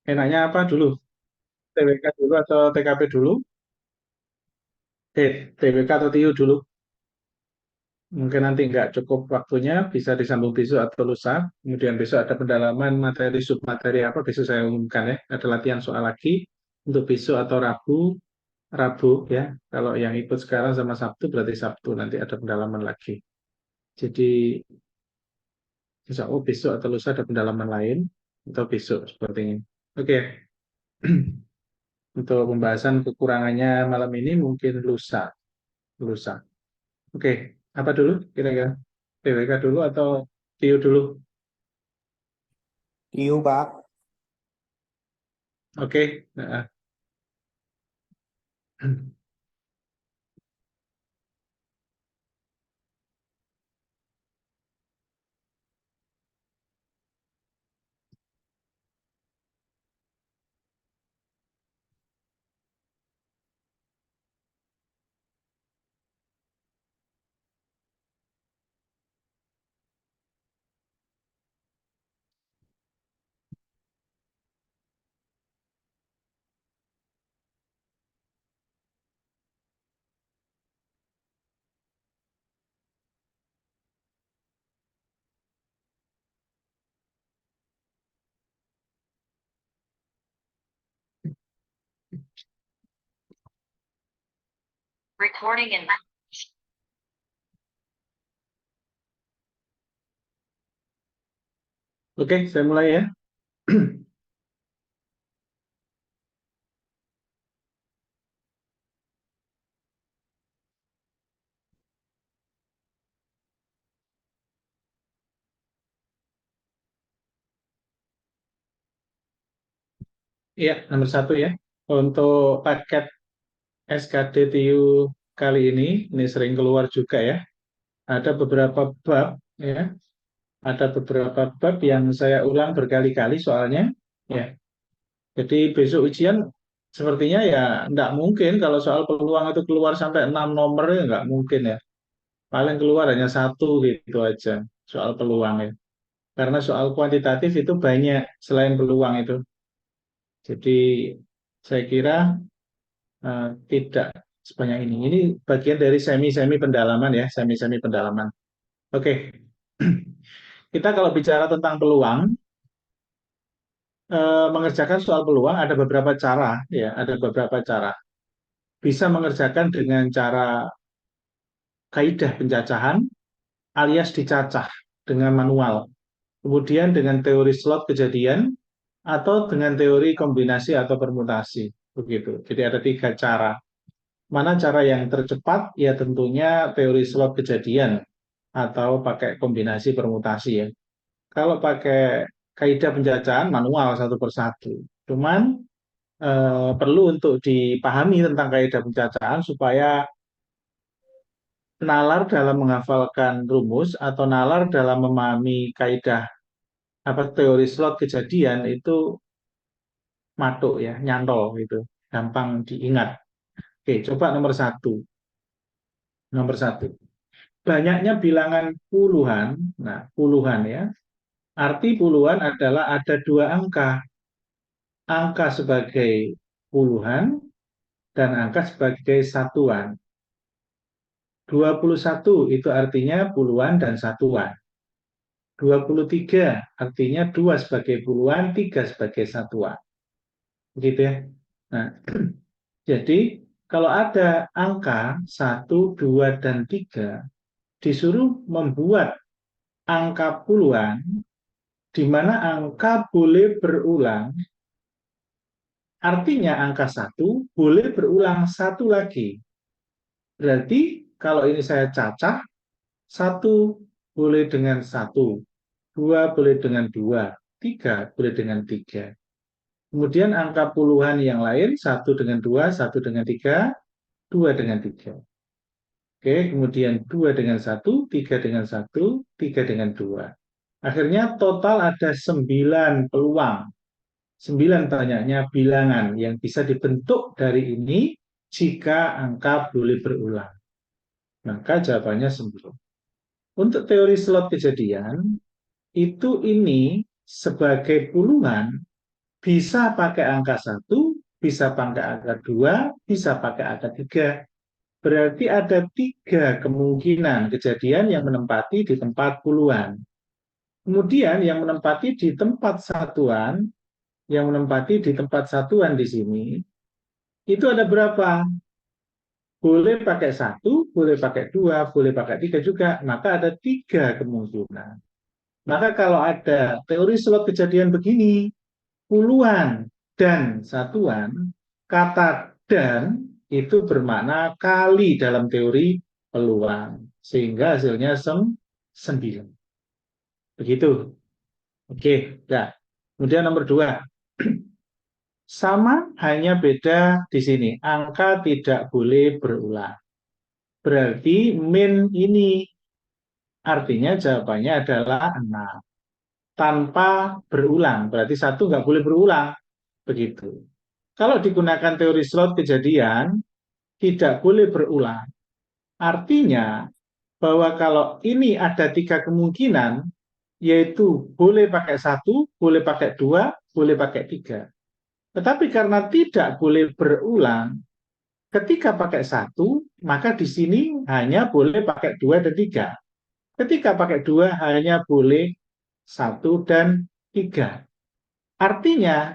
Enaknya apa dulu? TWK dulu atau TKP dulu? TWK atau TIU dulu? Mungkin nanti nggak cukup waktunya, bisa disambung besok atau lusa. Kemudian besok ada pendalaman materi submateri apa, besok saya umumkan ya. Ada latihan soal lagi untuk besok atau Rabu, Rabu ya. Kalau yang ikut sekarang sama Sabtu berarti Sabtu nanti ada pendalaman lagi. Jadi insya Allah besok atau lusa ada pendalaman lain atau besok seperti ini. Oke, untuk pembahasan kekurangannya malam ini mungkin lusa, lusa. Oke, apa dulu kira-kira? PWK dulu atau TIU dulu? Tiu, Pak. Oke, nah, Recording in oke, saya mulai ya. Iya, nomor satu ya. Untuk paket SKD TIU kali ini sering keluar juga ya. Ada beberapa bab ya, ada beberapa bab yang saya ulang berkali-kali soalnya. Ya, jadi besok ujian sepertinya ya nggak mungkin kalau soal peluang itu keluar sampai 6 nomor ya nggak mungkin ya. Paling keluar hanya satu gitu aja soal peluang ya. Karena soal kuantitatif itu banyak selain peluang itu. Jadi saya kira tidak sebanyak ini. Ini bagian dari semi-semi pendalaman ya, semi-semi pendalaman. Oke, kita kalau bicara tentang peluang, mengerjakan soal peluang ada beberapa cara ya, ada beberapa cara. Bisa mengerjakan dengan cara kaidah pencacahan alias dicacah dengan manual. Kemudian dengan teori slot kejadian atau dengan teori kombinasi atau permutasi. Begitu. Jadi ada tiga cara. Mana cara yang tercepat? Ya tentunya teori slot kejadian atau pakai kombinasi permutasi ya. Kalau pakai kaidah penjajahan manual satu persatu. Cuman perlu untuk dipahami tentang kaidah penjajahan supaya nalar dalam menghafalkan rumus atau nalar dalam memahami kaidah apa teori slot kejadian itu matuk ya, nyantol gitu, gampang diingat. Oke, coba nomor satu. Nomor satu. Banyaknya bilangan puluhan, nah puluhan ya. Arti puluhan adalah ada dua angka, angka sebagai puluhan dan angka sebagai satuan. 21 itu artinya puluhan dan satuan. 23 artinya dua sebagai puluhan, tiga sebagai satuan. Begitu ya. Nah, jadi kalau ada angka satu, 2, dan 3 disuruh membuat angka puluhan di mana angka boleh berulang. Artinya angka satu boleh berulang satu lagi. Berarti kalau ini saya cacah, satu boleh dengan satu, dua boleh dengan dua, tiga boleh dengan tiga. Kemudian angka puluhan yang lain, satu dengan dua, satu dengan tiga, dua dengan tiga. Oke, kemudian dua dengan satu, tiga dengan satu, tiga dengan dua. Akhirnya total ada 9 peluang. 9 banyaknya bilangan yang bisa dibentuk dari ini jika angka boleh berulang. Maka jawabannya 9. Untuk teori slot kejadian, itu ini sebagai puluhan bisa pakai angka 1, bisa pakai angka 2, bisa pakai angka 3. Berarti ada 3 kemungkinan kejadian yang menempati di tempat puluhan. Kemudian yang menempati di tempat satuan, yang menempati di tempat satuan di sini, itu ada berapa? Boleh pakai 1, boleh pakai 2, boleh pakai 3 juga. Maka ada 3 kemungkinan. Maka kalau ada teori slot kejadian begini, puluhan dan satuan, kata dan itu bermakna kali dalam teori peluang. Sehingga hasilnya 9. Begitu. Oke, ya. Kemudian nomor 2. Sama, hanya beda di sini. Angka tidak boleh berulang. Berarti min ini artinya jawabannya adalah 6. Tanpa berulang. Berarti 1 nggak boleh berulang. Begitu. Kalau digunakan teori slot kejadian, tidak boleh berulang. Artinya bahwa kalau ini ada 3 kemungkinan, yaitu boleh pakai 1, boleh pakai 2, boleh pakai 3. Tetapi karena tidak boleh berulang, ketika pakai 1, maka di sini hanya boleh pakai 2 dan 3. Ketika pakai 2, hanya boleh 1 dan 3. Artinya,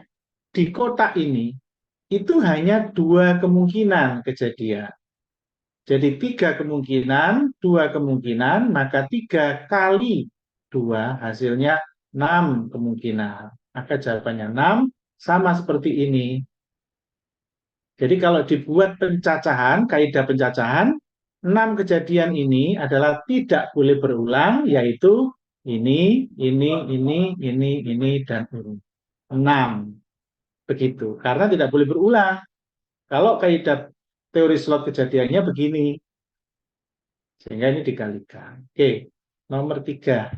di kotak ini, itu hanya 2 kemungkinan kejadian. Jadi 3 kemungkinan, 2 kemungkinan, maka 3 kali 2 hasilnya 6 kemungkinan. Maka jawabannya 6, sama seperti ini. Jadi kalau dibuat pencacahan, kaidah pencacahan, 6 kejadian ini adalah tidak boleh berulang, yaitu ini, dan ini. 6. Begitu. Karena tidak boleh berulang. Kalau kaidah teori slot kejadiannya begini. Sehingga ini dikalikan. Oke, nomor 3.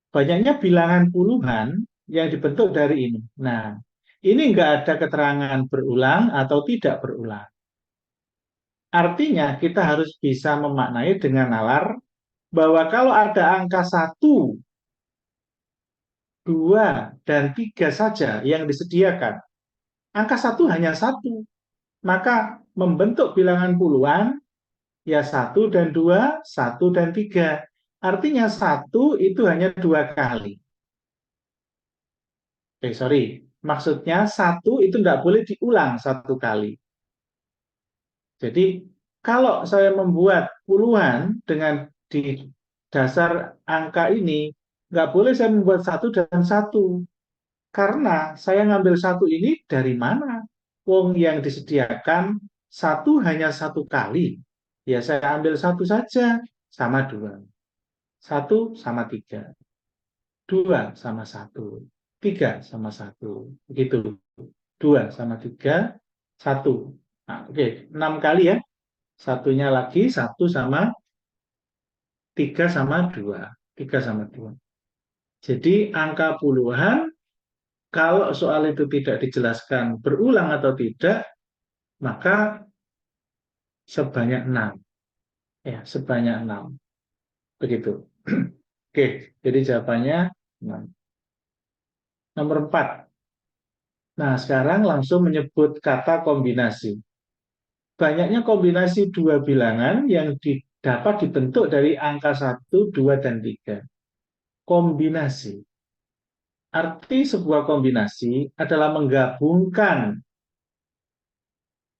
Banyaknya bilangan puluhan yang dibentuk dari ini. Nah, ini nggak ada keterangan berulang atau tidak berulang. Artinya kita harus bisa memaknai dengan nalar bahwa kalau ada angka 1, 2, dan 3 saja yang disediakan, angka 1 hanya 1, maka membentuk bilangan puluhan ya 1 dan 2, 1 dan 3. Artinya 1 itu hanya 2 kali. Sorry, maksudnya 1 itu tidak boleh diulang 1 kali. Jadi kalau saya membuat puluhan dengan di dasar angka ini, nggak boleh saya membuat 1 dan 1. Karena saya ngambil 1 ini dari mana? Wong yang disediakan 1 hanya 1 kali. Ya saya ambil 1 saja, sama 2. 1 sama 3. 2 sama 1. 3 sama 1. Begitu. 2 sama 3, 1. Nah, oke, 6 kali ya. Satunya lagi 1 sama 3 sama 2. 3 sama 2. Jadi angka puluhan, kalau soal itu tidak dijelaskan berulang atau tidak, maka sebanyak 6. Ya, sebanyak 6. Begitu. Oke, jadi jawabannya 6. Nomor 4. Nah, sekarang langsung menyebut kata kombinasi. Banyaknya kombinasi 2 bilangan yang dapat dibentuk dari angka 1, 2, dan 3. Kombinasi. Arti sebuah kombinasi adalah menggabungkan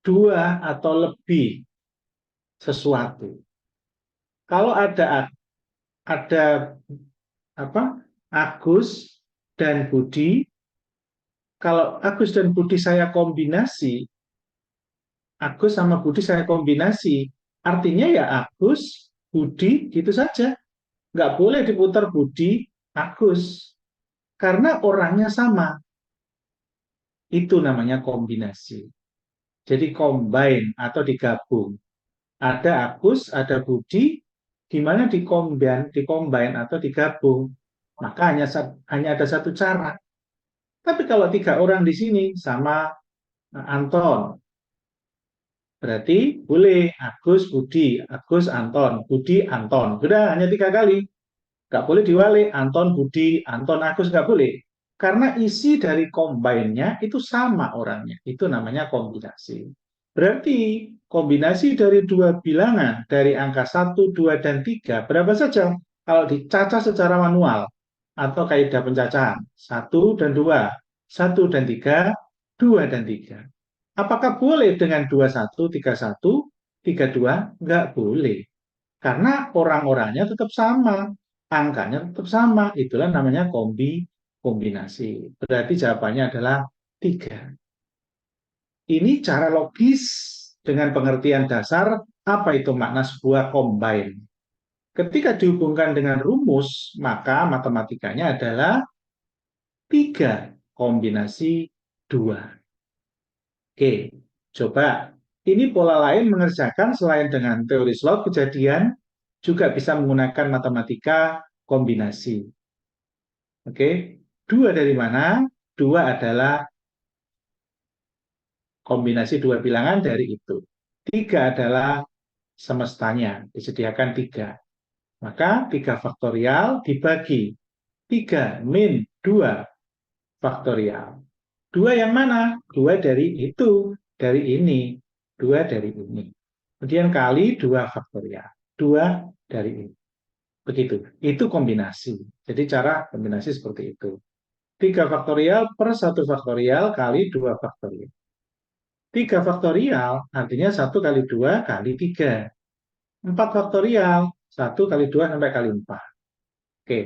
2 atau lebih sesuatu. Kalau ada apa? Agus dan Budi, kalau Agus dan Budi saya kombinasi, Agus sama Budi saya kombinasi, artinya ya Agus, Budi, gitu saja. Nggak boleh diputar Budi, Agus. Karena orangnya sama. Itu namanya kombinasi. Jadi combine atau digabung. Ada Agus, ada Budi, di mana dikombine atau digabung. Maka hanya ada satu cara. Tapi kalau 3 orang di sini sama Anton, berarti boleh Agus, Budi, Agus, Anton, Budi, Anton. Sudah hanya 3 kali. Nggak boleh diwali Anton, Budi, Anton, Agus, nggak boleh. Karena isi dari combine-nya itu sama orangnya. Itu namanya kombinasi. Berarti kombinasi dari dua bilangan, dari angka 1, 2, dan 3, berapa saja? Kalau dicacah secara manual, atau kaidah pencacahan, 1 dan 2, 1 dan 3, 2 dan 3. Apakah boleh dengan 21, 31, 32? Enggak boleh. Karena orang-orangnya tetap sama, angkanya tetap sama. Itulah namanya kombinasi. Berarti jawabannya adalah 3. Ini cara logis dengan pengertian dasar apa itu makna sebuah combine. Ketika dihubungkan dengan rumus, maka matematikanya adalah 3 kombinasi 2. Oke, coba. Ini pola lain mengerjakan selain dengan teori slot kejadian, juga bisa menggunakan matematika kombinasi. Oke, 2 dari mana? 2 adalah kombinasi 2 bilangan dari itu. 3 adalah semestanya, disediakan 3. Maka 3 faktorial dibagi 3 min 2 faktorial. 2 yang mana? 2 dari itu, dari ini. 2 dari ini. Kemudian kali 2 faktorial. 2 dari ini. Begitu. Itu kombinasi. Jadi cara kombinasi seperti itu. 3 faktorial per 1 faktorial kali 2 faktorial. 3 faktorial artinya 1 kali 2 kali 3. 4 faktorial, 1 kali 2 sampai kali 4. Oke,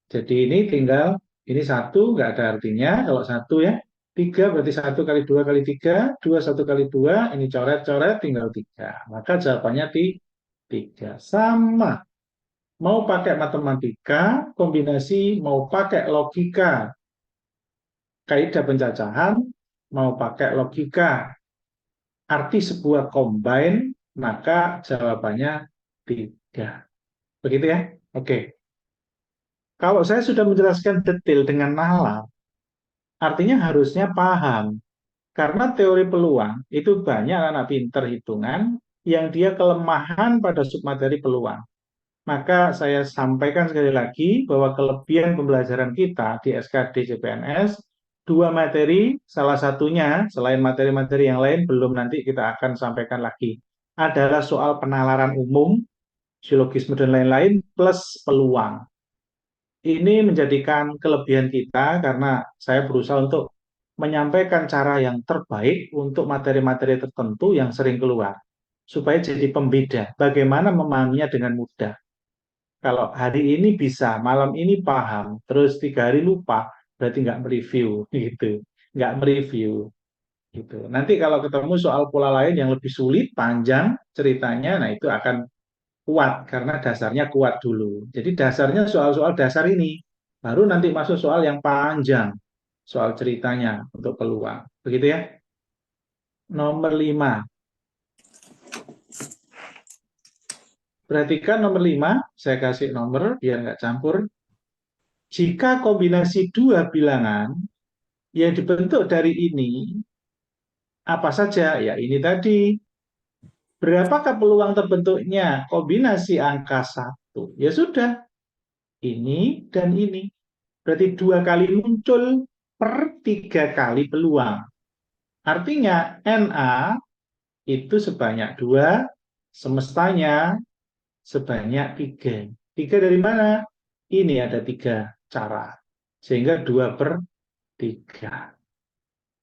jadi ini tinggal, ini 1 nggak ada artinya, kalau 1 ya. 3 berarti 1 kali 2 kali 3, 2 1 kali 2, ini coret-coret tinggal 3. Maka jawabannya 3. Sama. Mau pakai matematika, kombinasi, mau pakai logika, kaidah pencacahan, mau pakai logika, arti sebuah combine, maka jawabannya 3. Begitu ya? Oke. Kalau saya sudah menjelaskan detail dengan nalar, artinya harusnya paham. Karena teori peluang itu banyak anak pinter hitungan yang dia kelemahan pada submateri peluang. Maka saya sampaikan sekali lagi bahwa kelebihan pembelajaran kita di SKD CPNS, 2 materi, salah satunya selain materi-materi yang lain belum nanti kita akan sampaikan lagi, adalah soal penalaran umum, silogisme dan lain-lain plus peluang. Ini menjadikan kelebihan kita karena saya berusaha untuk menyampaikan cara yang terbaik untuk materi-materi tertentu yang sering keluar. Supaya jadi pembeda, bagaimana memahaminya dengan mudah. Kalau hari ini bisa, malam ini paham, terus 3 hari lupa, berarti nggak mereview, gitu. Nggak mereview, gitu. Nanti kalau ketemu soal pola lain yang lebih sulit, panjang ceritanya, nah itu akan kuat karena dasarnya kuat dulu. Jadi dasarnya soal-soal dasar ini, baru nanti masuk soal yang panjang, soal ceritanya untuk peluang. Begitu ya. Nomor 5. Perhatikan nomor 5, saya kasih nomor biar nggak campur. Jika kombinasi 2 bilangan yang dibentuk dari ini, apa saja? Ya ini tadi. Berapakah peluang terbentuknya kombinasi angka 1? Ya sudah, ini dan ini. Berarti 2 kali muncul per 3 kali peluang. Artinya NA itu sebanyak 2, semestanya sebanyak 3. 3 dari mana? Ini ada 3 cara. Sehingga 2 per 3.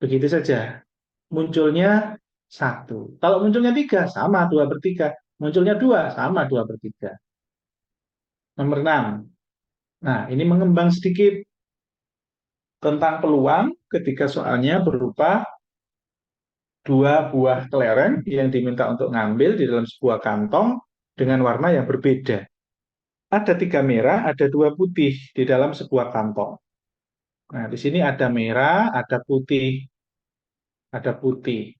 Begitu saja. Munculnya 1. Kalau munculnya 3, sama 2 per 3. Munculnya 2, sama 2 per 3. Nomor 6. Nah, ini mengembang sedikit tentang peluang ketika soalnya berupa 2 buah kelereng yang diminta untuk ngambil di dalam sebuah kantong dengan warna yang berbeda. Ada 3 merah, ada 2 putih di dalam sebuah kantong. Nah, di sini ada merah, ada putih. Ada putih.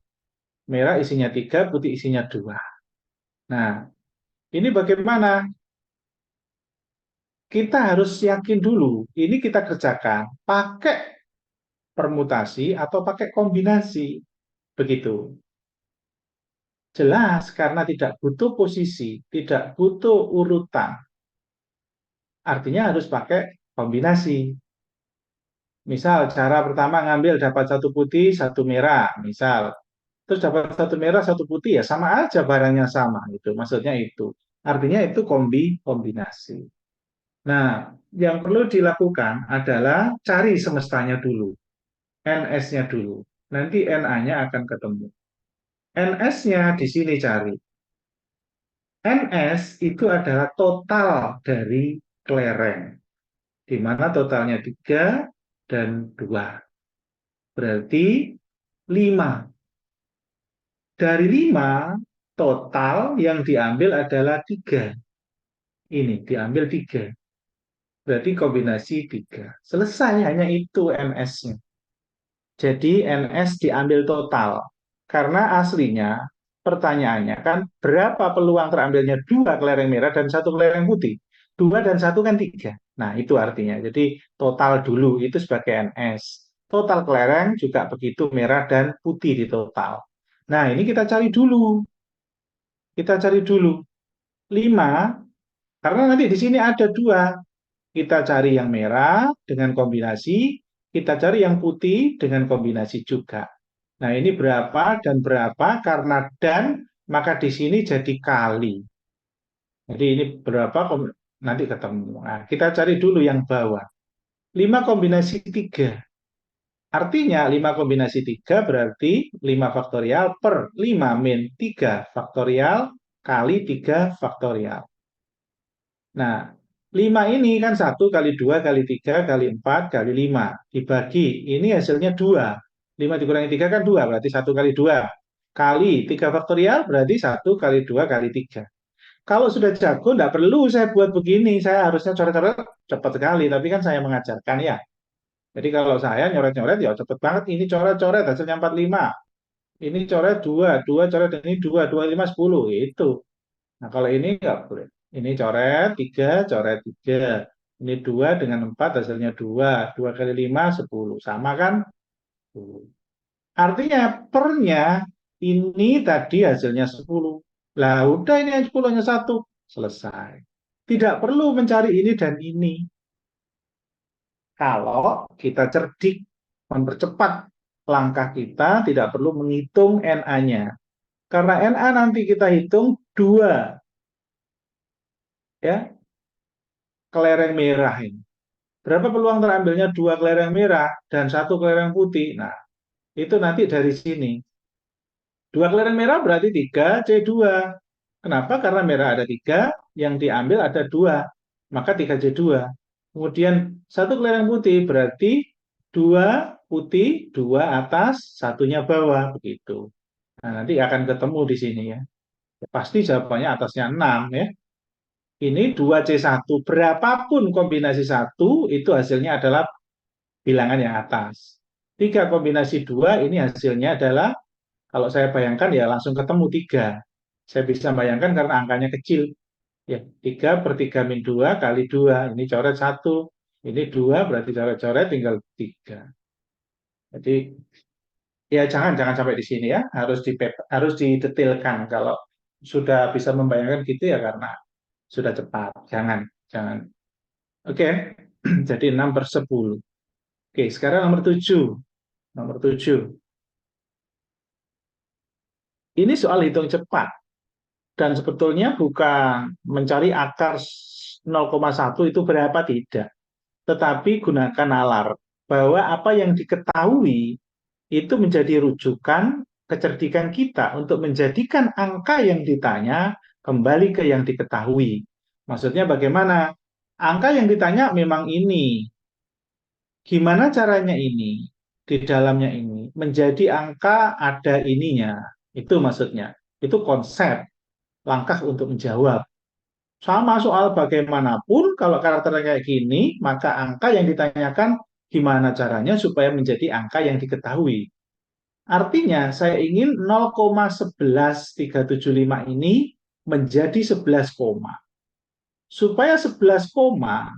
Merah isinya 3, putih isinya 2. Nah, ini bagaimana? Kita harus yakin dulu, ini kita kerjakan pakai permutasi atau pakai kombinasi. Begitu. Jelas karena tidak butuh posisi, tidak butuh urutan. Artinya harus pakai kombinasi. Misal cara pertama ngambil dapat satu putih, satu merah, misal. Terus dapat satu merah, satu putih ya sama aja barangnya sama gitu. Maksudnya itu. Artinya itu kombinasi. Nah, yang perlu dilakukan adalah cari semestanya dulu, NS-nya dulu. Nanti NA-nya akan ketemu. NS-nya di sini cari. NS itu adalah total dari kelereng, di mana totalnya 3 dan 2. Berarti 5. Dari 5, total yang diambil adalah 3. Ini diambil 3. Berarti kombinasi 3. Selesai, hanya itu NS-nya. Jadi NS diambil total. Karena aslinya pertanyaannya kan berapa peluang terambilnya 2 kelereng merah dan 1 kelereng putih. 2 dan 1 kan 3. Nah itu artinya. Jadi total dulu itu sebagai NS. Total kelereng juga begitu merah dan putih di total. Nah ini kita cari dulu. Kita cari dulu. 5, karena nanti di sini ada 2. Kita cari yang merah dengan kombinasi, kita cari yang putih dengan kombinasi juga. Nah, ini berapa dan berapa, karena dan, maka di sini jadi kali. Jadi ini berapa, nanti ketemu. Nah, kita cari dulu yang bawah. 5 kombinasi 3. Artinya 5 kombinasi 3 berarti 5 faktorial per 5 min 3 faktorial kali 3 faktorial. Nah, 5 ini kan 1 kali 2 kali 3 kali 4 kali 5. Dibagi, ini hasilnya 2. 5 dikurangi 3 kan 2, berarti 1 kali 2. Kali 3 faktorial berarti 1 kali 2 kali 3. Kalau sudah jago, nggak perlu saya buat begini. Saya harusnya coret-coret cepat sekali, tapi kan saya mengajarkan ya. Jadi kalau saya nyoret-nyoret ya cepat banget. Ini coret-coret hasilnya 45. Ini coret 2, 2 coret ini 2, 2, 5, 10. Itu. Nah, kalau ini nggak boleh. Ini coret 3. Ini 2 dengan 4 hasilnya 2. 2 kali 5, 10. Sama kan? 10. Artinya pernya ini tadi hasilnya 10. Lah udah ini yang 10 hanya 1. Selesai. Tidak perlu mencari ini dan ini. Kalau kita cerdik, mempercepat langkah kita, tidak perlu menghitung NA-nya. Karena NA nanti kita hitung 2. Ya, kelereng merah ini. Berapa peluang terambilnya 2 kelereng merah dan 1 kelereng putih? Nah, itu nanti dari sini. 2 kelereng merah berarti 3 C2. Kenapa? Karena merah ada 3, yang diambil ada 2. Maka 3 C2. Kemudian 1 kelereng putih berarti 2 putih, 2 atas, satunya bawah. Begitu. Nah, nanti akan ketemu di sini ya. Pasti jawabannya atasnya 6 ya. Ini 2C1. Berapapun kombinasi 1, itu hasilnya adalah bilangan yang atas. 3 kombinasi 2, ini hasilnya adalah, kalau saya bayangkan ya langsung ketemu 3. Saya bisa bayangkan karena angkanya kecil. Ya, 3 per 3 min 2 kali 2. Ini coret 1. Ini 2, berarti coret-coret tinggal 3. Jadi, ya jangan sampai di sini ya. Harus didetailkan. Kalau sudah bisa membayangkan gitu ya karena sudah cepat. Jangan. Oke, jadi 6/10. Oke, sekarang nomor 7. Nomor 7. Ini soal hitung cepat. Dan sebetulnya bukan mencari akar 0,1 itu berapa, tidak. Tetapi gunakan nalar. Bahwa apa yang diketahui itu menjadi rujukan kecerdikan kita untuk menjadikan angka yang ditanya kembali ke yang diketahui. Maksudnya bagaimana? Angka yang ditanya memang ini. Gimana caranya ini? Di dalamnya ini menjadi angka ada ininya. Itu maksudnya. Itu konsep, langkah untuk menjawab. Sama soal bagaimanapun, kalau karakternya kayak gini, maka angka yang ditanyakan gimana caranya supaya menjadi angka yang diketahui. Artinya, saya ingin 0,11375 ini menjadi 11 koma. Supaya 11 koma,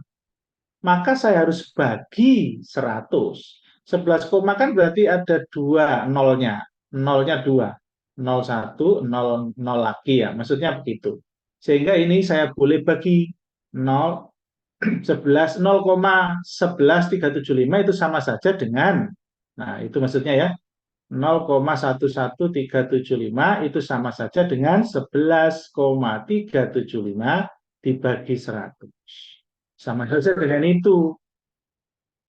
maka saya harus bagi 100. 11 koma kan berarti ada 2 nolnya. Nolnya 2. 01, 0, 0 lagi ya. Maksudnya begitu. Sehingga ini saya boleh bagi 0, 11 0,11375 itu sama saja dengan, nah itu maksudnya ya, 0,11375 itu sama saja dengan 11,375 dibagi 100. Sama saja dengan itu.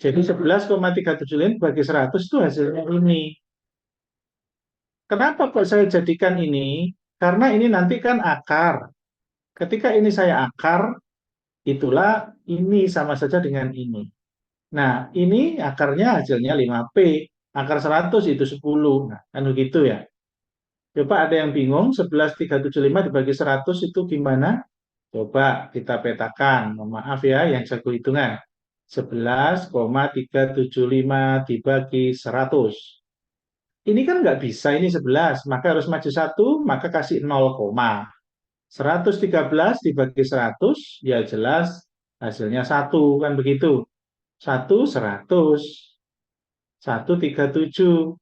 Jadi 11,375 dibagi 100 itu hasilnya ini. Kenapa kok saya jadikan ini? Karena ini nanti kan akar. Ketika ini saya akar, itulah ini sama saja dengan ini. Nah, ini akarnya hasilnya 5P. Akar 100 itu 10. Nah, kan begitu ya. Coba ada yang bingung, 11,375 dibagi 100 itu gimana? Coba kita petakan. Mohon maaf ya, yang jago hitungan. 11,375 dibagi 100. Ini kan nggak bisa, ini 11. Maka harus maju 1, maka kasih 0, 113 dibagi 100, ya jelas hasilnya 1, kan begitu. 1, 100. 137.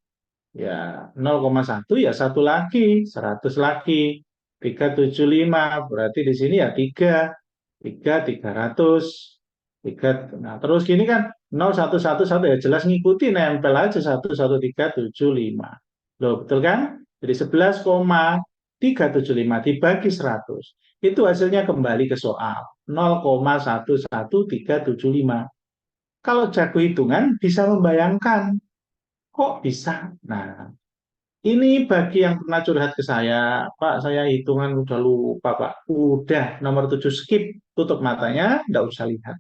Ya, 0,1 ya satu lagi, 100 lagi. 375 berarti di sini ya 3. 300. 3. Nah, terus gini kan 0111 ya jelas ngikuti nempel aja 11375. Loh, betul kan? Jadi 11,375 dibagi 100. Itu hasilnya kembali ke soal 0,11375. Kalau jago hitungan bisa membayangkan. Kok bisa? Nah, ini bagi yang pernah curhat ke saya, Pak, saya hitungan udah lupa, Pak. Udah, nomor 7 skip, tutup matanya, nggak usah lihat.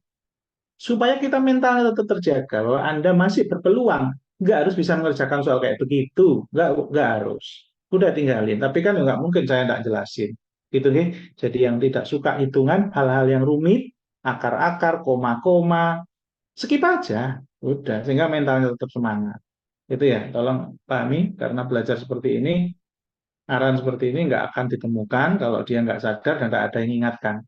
Supaya kita mentalnya tetap terjaga, bahwa Anda masih berpeluang. Nggak harus bisa mengerjakan soal kayak begitu. Nggak harus. Udah tinggalin. Tapi kan nggak mungkin saya nggak jelasin. Gitu, nih. Jadi yang tidak suka hitungan, hal-hal yang rumit, akar-akar, koma-koma, skip aja. Udah, sehingga mentalnya tetap semangat. Itu ya, tolong pahami karena belajar seperti ini, arahan seperti ini nggak akan ditemukan kalau dia nggak sadar dan nggak ada yang ingatkan.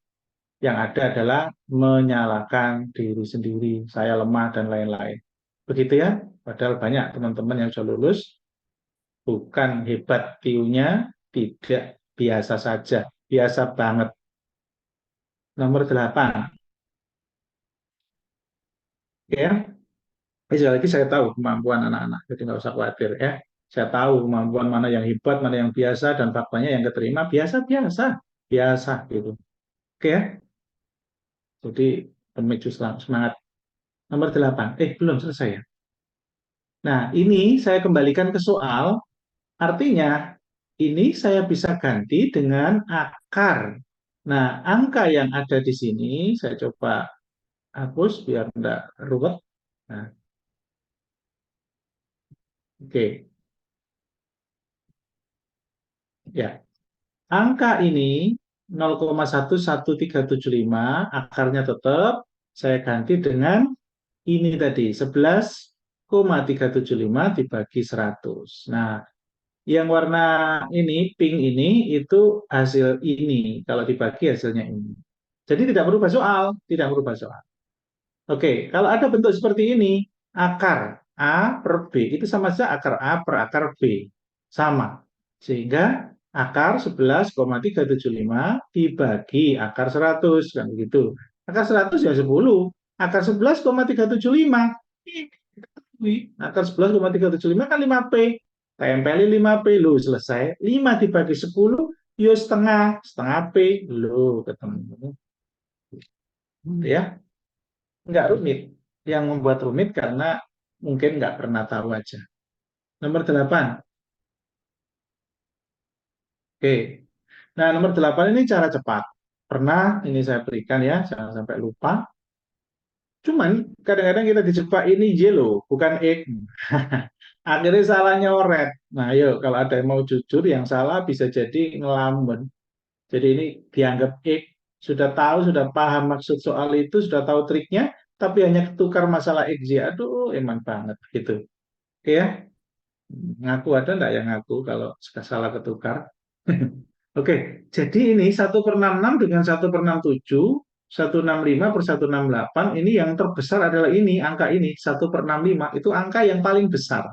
Yang ada adalah menyalahkan diri sendiri, saya lemah dan lain-lain. Begitu ya, padahal banyak teman-teman yang sudah lulus, bukan hebat tiunya, tidak biasa saja, biasa banget. Nomor 8, ya. Sekali lagi saya tahu kemampuan anak-anak, jadi nggak usah khawatir ya. Saya tahu kemampuan mana yang hebat, mana yang biasa, dan faktanya yang keterima biasa-biasa, biasa gitu. Oke ya, jadi pemicu semangat. Nomor 8, belum selesai ya. Nah, ini saya kembalikan ke soal, artinya ini saya bisa ganti dengan akar. Nah, angka yang ada di sini, saya coba hapus biar enggak ruwet. Nah, oke. Ya, angka ini 0,11375 akarnya tetap saya ganti dengan ini tadi 11,375 dibagi 100. Nah, yang warna ini pink ini itu hasil ini kalau dibagi hasilnya ini. Jadi tidak berubah soal, tidak berubah soal. Oke, kalau ada bentuk seperti ini, akar A per B itu sama saja akar A per akar B. Sama. Sehingga akar 11,375 dibagi akar 100 kan begitu. Akar 100 ya 10. Akar 11,375. Akar 11,375 kan 5P. Tempelin 5P lu selesai. 5 dibagi 10 yo setengah, setengah P lu ketemu. Ya, nggak rumit. Yang membuat rumit karena mungkin nggak pernah tahu aja. Nomor 8. Oke. Nah, nomor 8 ini cara cepat. Pernah ini saya berikan ya, jangan sampai lupa. Cuman kadang-kadang kita dijebak ini Y loh, bukan X. Akhirnya salah nyoret. Nah, ayo kalau ada yang mau jujur, yang salah bisa jadi ngelamun. Jadi ini dianggap X, sudah tahu, sudah paham maksud soal itu, sudah tahu triknya, tapi hanya ketukar masalah X, Y. Aduh, eman banget gitu. Oke ya, ngaku ada enggak yang ngaku kalau salah ketukar? Oke, jadi ini 1/66 dengan 1/67, 165 per 168, ini yang terbesar adalah ini, angka ini, 1/65, itu angka yang paling besar.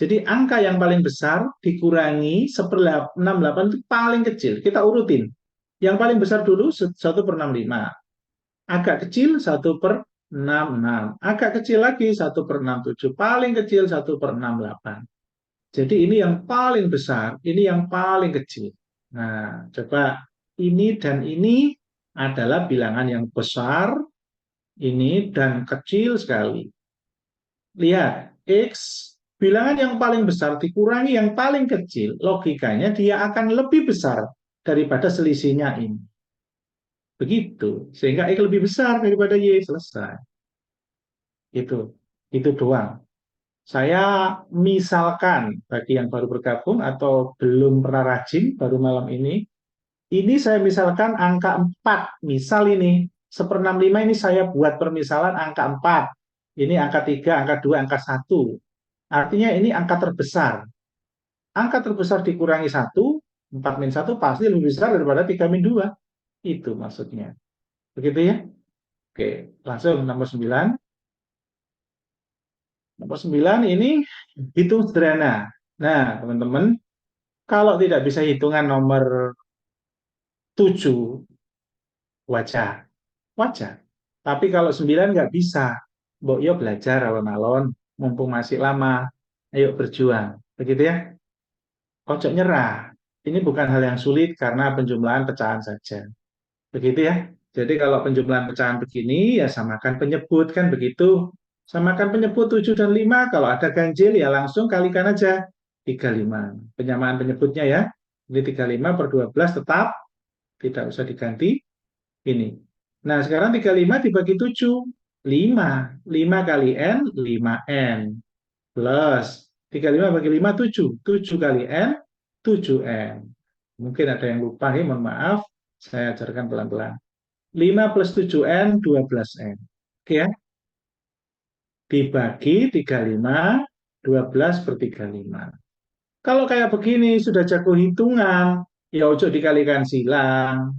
Jadi angka yang paling besar dikurangi 1/68 itu paling kecil. Kita urutin. Yang paling besar dulu 1/65. Agak kecil 1/66. Agak kecil lagi 1/67. Paling kecil 1/68. Jadi ini yang paling besar, ini yang paling kecil. Nah, coba ini dan ini adalah bilangan yang besar, ini dan kecil sekali. Lihat, X bilangan yang paling besar dikurangi yang paling kecil, logikanya dia akan lebih besar daripada selisihnya ini. Begitu, sehingga X lebih besar daripada Y, selesai. Itu, itu doang. Saya misalkan bagi yang baru bergabung atau belum pernah rajin baru malam ini saya misalkan angka 4. Misal ini 1/65 ini saya buat permisalan angka 4. Ini angka 3, angka 2, angka 1. Artinya ini angka terbesar. Angka terbesar dikurangi 1, 4 - 1 pasti lebih besar daripada 3 - 2. Itu maksudnya. Begitu ya? Oke, langsung nomor 9. Nomor 9 ini hitung sederhana. Nah, teman-teman, kalau tidak bisa hitungan nomor 7, wajar. Wajar. Tapi kalau 9 nggak bisa. Mbok yo belajar alon-alon, mumpung masih lama. Ayo berjuang. Begitu ya? Ojo nyerah. Ini bukan hal yang sulit karena penjumlahan pecahan saja. Begitu ya? Jadi kalau penjumlahan pecahan begini, ya samakan penyebut, kan begitu. Samakan penyebut 7 dan 5, kalau ada ganjil ya langsung kalikan aja 35. Penyamaan penyebutnya ya. Ini 35/12 tetap, tidak usah diganti. Ini. Nah, sekarang 35 dibagi 7. 5. 5 kali N, 5N. Plus 35 bagi 5, 7. 7 kali N, 7N. Mungkin ada yang lupa nih, mohon maaf. Saya ajarkan pelan-pelan. 5 plus 7N, 12N. Oke ya? Dibagi 35, 12/35. Kalau kayak begini, sudah jago hitungan, ya ojo dikalikan silang.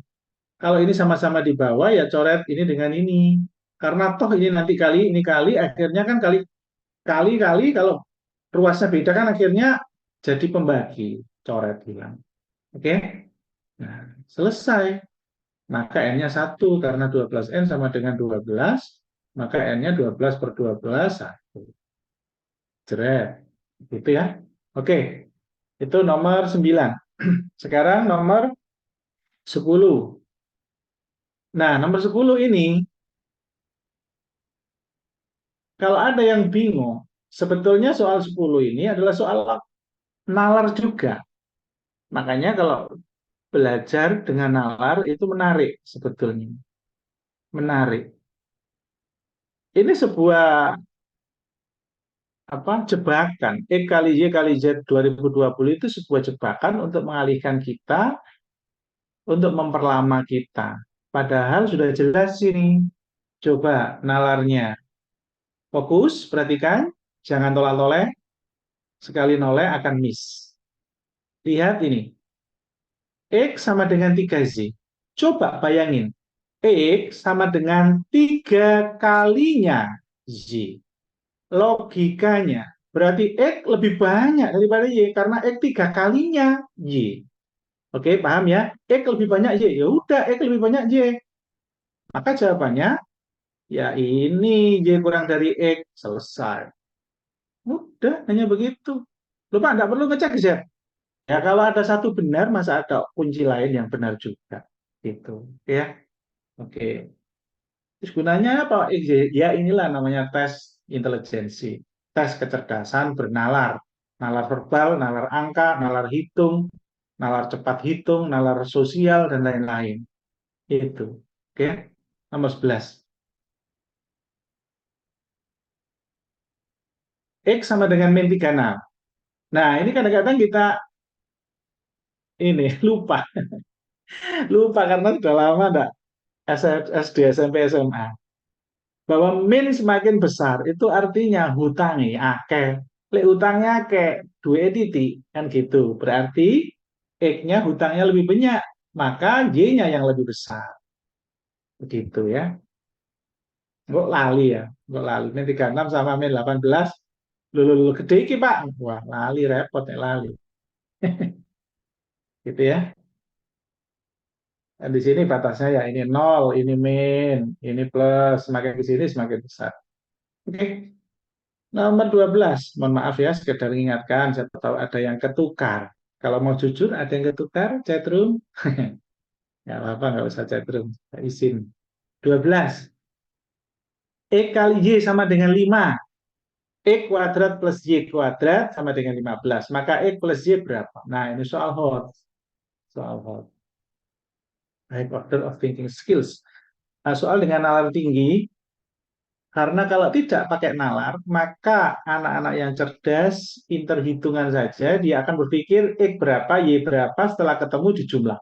Kalau ini sama-sama di bawah, ya coret ini dengan ini. Karena toh ini nanti kali, ini kali, akhirnya kan kali-kali, kalau ruasnya beda kan akhirnya jadi pembagi. Coret hilang. Oke? Nah, selesai. Maka N-nya 1, karena 12N sama dengan 12, maka N-nya 12/12, 1. Jeret. Gitu ya. Oke, itu nomor 9. Sekarang nomor 10. Nah, nomor 10 ini, kalau ada yang bingung, sebetulnya soal 10 ini adalah soal nalar juga. Makanya kalau belajar dengan nalar itu menarik sebetulnya. Menarik. Ini sebuah jebakan. Kali Y kali Z 2020 itu sebuah jebakan untuk mengalihkan kita, untuk memperlama kita. Padahal sudah jelas ini. Coba nalarnya. Fokus, perhatikan. Jangan tolak-toleh. Sekali noleh akan miss. Lihat ini. X sama dengan 3Z. Coba bayangin. X sama dengan 3 kalinya Z. Logikanya. Berarti X lebih banyak daripada Y. Karena X 3 kalinya Y. Oke, paham ya? X lebih banyak Y. Ya udah, X lebih banyak Y. Maka jawabannya, ya ini Y kurang dari X. Selesai. Udah, hanya begitu. Lupa, nggak perlu ngecek Z. Ya, kalau ada satu benar, masa ada kunci lain yang benar juga. Gitu. Ya, oke. Terus gunanya apa? Ya inilah namanya tes intelijensi. Tes kecerdasan bernalar. Nalar verbal, nalar angka, nalar hitung, nalar cepat hitung, nalar sosial, dan lain-lain. Itu. Oke. Nomor 11. X sama dengan min 36. Nah, ini kadang-kadang kita ini lupa. Lupa karena sudah lama enggak SD, SMP, SMA. Bahwa min semakin besar itu artinya hutangi akeh. Lek hutangnya kayak dua titik kan gitu. Berarti X-nya hutangnya lebih banyak, maka Y-nya yang lebih besar. Begitu ya. Kok lali ya? Kok lali? Min 36 sama min 18. Lulu gede iki, Pak. Wah, lali repot ya lali. Gitu ya. di sini batasnya ya ini nol, ini min, ini plus, semakin ke sini semakin besar. Oke, nomor 12. Mohon maaf ya, sekedar mengingatkan, saya tahu ada yang ketukar. Kalau mau jujur, ada yang ketukar, chatroom. Nggak apa-apa, nggak usah chatroom. Saya izin. 12. X kali Y sama dengan 5. X kuadrat plus Y kuadrat sama dengan 15. Maka X plus Y berapa? Nah, ini soal hot. Soal hot. High order of thinking skills. Nah, soal dengan nalar tinggi, karena kalau tidak pakai nalar, maka anak-anak yang cerdas, pinter hitungan saja, dia akan berpikir X berapa, Y berapa setelah ketemu di jumlah.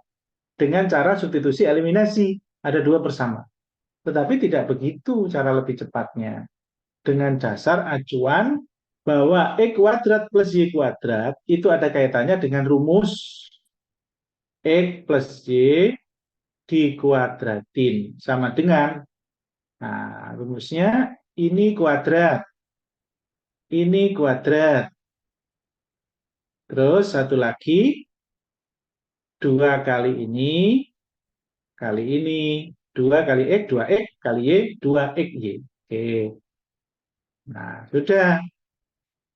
Dengan cara substitusi eliminasi, ada dua bersama. Tetapi tidak begitu cara lebih cepatnya. Dengan dasar acuan bahwa X kuadrat plus Y kuadrat itu ada kaitannya dengan rumus X plus Y dikuadratin. Sama dengan, nah rumusnya ini kuadrat. Terus satu lagi, 2 kali ini, 2 kali X, 2X, kali Y, 2XY. Oke, nah sudah.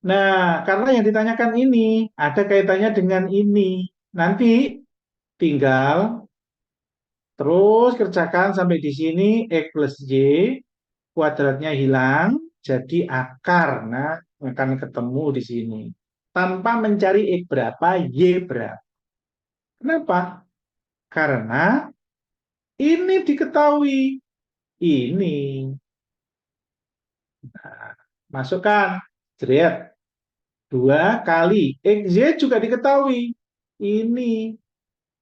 Nah, karena yang ditanyakan ini ada kaitannya dengan ini. Nanti tinggal terus kerjakan sampai di sini X plus Y, kuadratnya hilang, jadi akar. Nah, akan ketemu di sini. Tanpa mencari X berapa, Y berapa. Kenapa? Karena ini diketahui. Ini. Nah, masukkan. Jeret. 2 kali. XY juga diketahui. Ini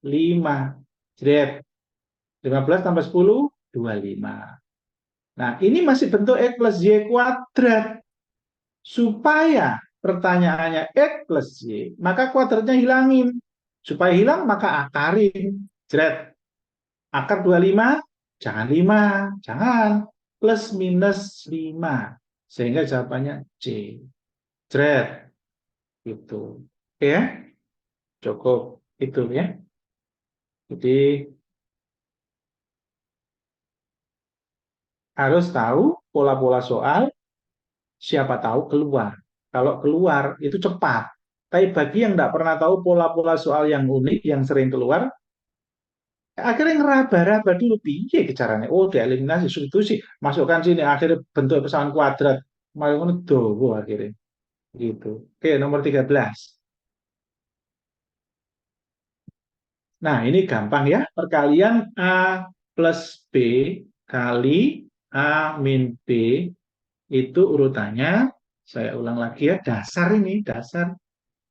5. Jeret. 15 tambah 10, 25. Nah, ini masih bentuk X plus Y kuadrat. Supaya pertanyaannya X plus Y, maka kuadratnya hilangin. Supaya hilang, maka akarin. Jeret. Akar 25, jangan 5, jangan. Plus minus 5. Sehingga jawabannya C. Jeret. Itu. Oke ya? Cukup. Itu ya. Jadi harus tahu pola-pola soal, siapa tahu keluar. Kalau keluar itu cepat. Tapi bagi yang tidak pernah tahu pola-pola soal yang unik, yang sering keluar, akhirnya ngeraba-raba dulu piye ke caranya. Oh, dieliminasi substitusi, masukkan sini akhirnya bentuk pesanan kuadrat. Malah ngono dowo akhirnya gitu. Oke, nomor 13. Nah, ini gampang ya. Perkalian A plus B kali A min B itu urutannya, saya ulang lagi ya, dasar ini, dasar.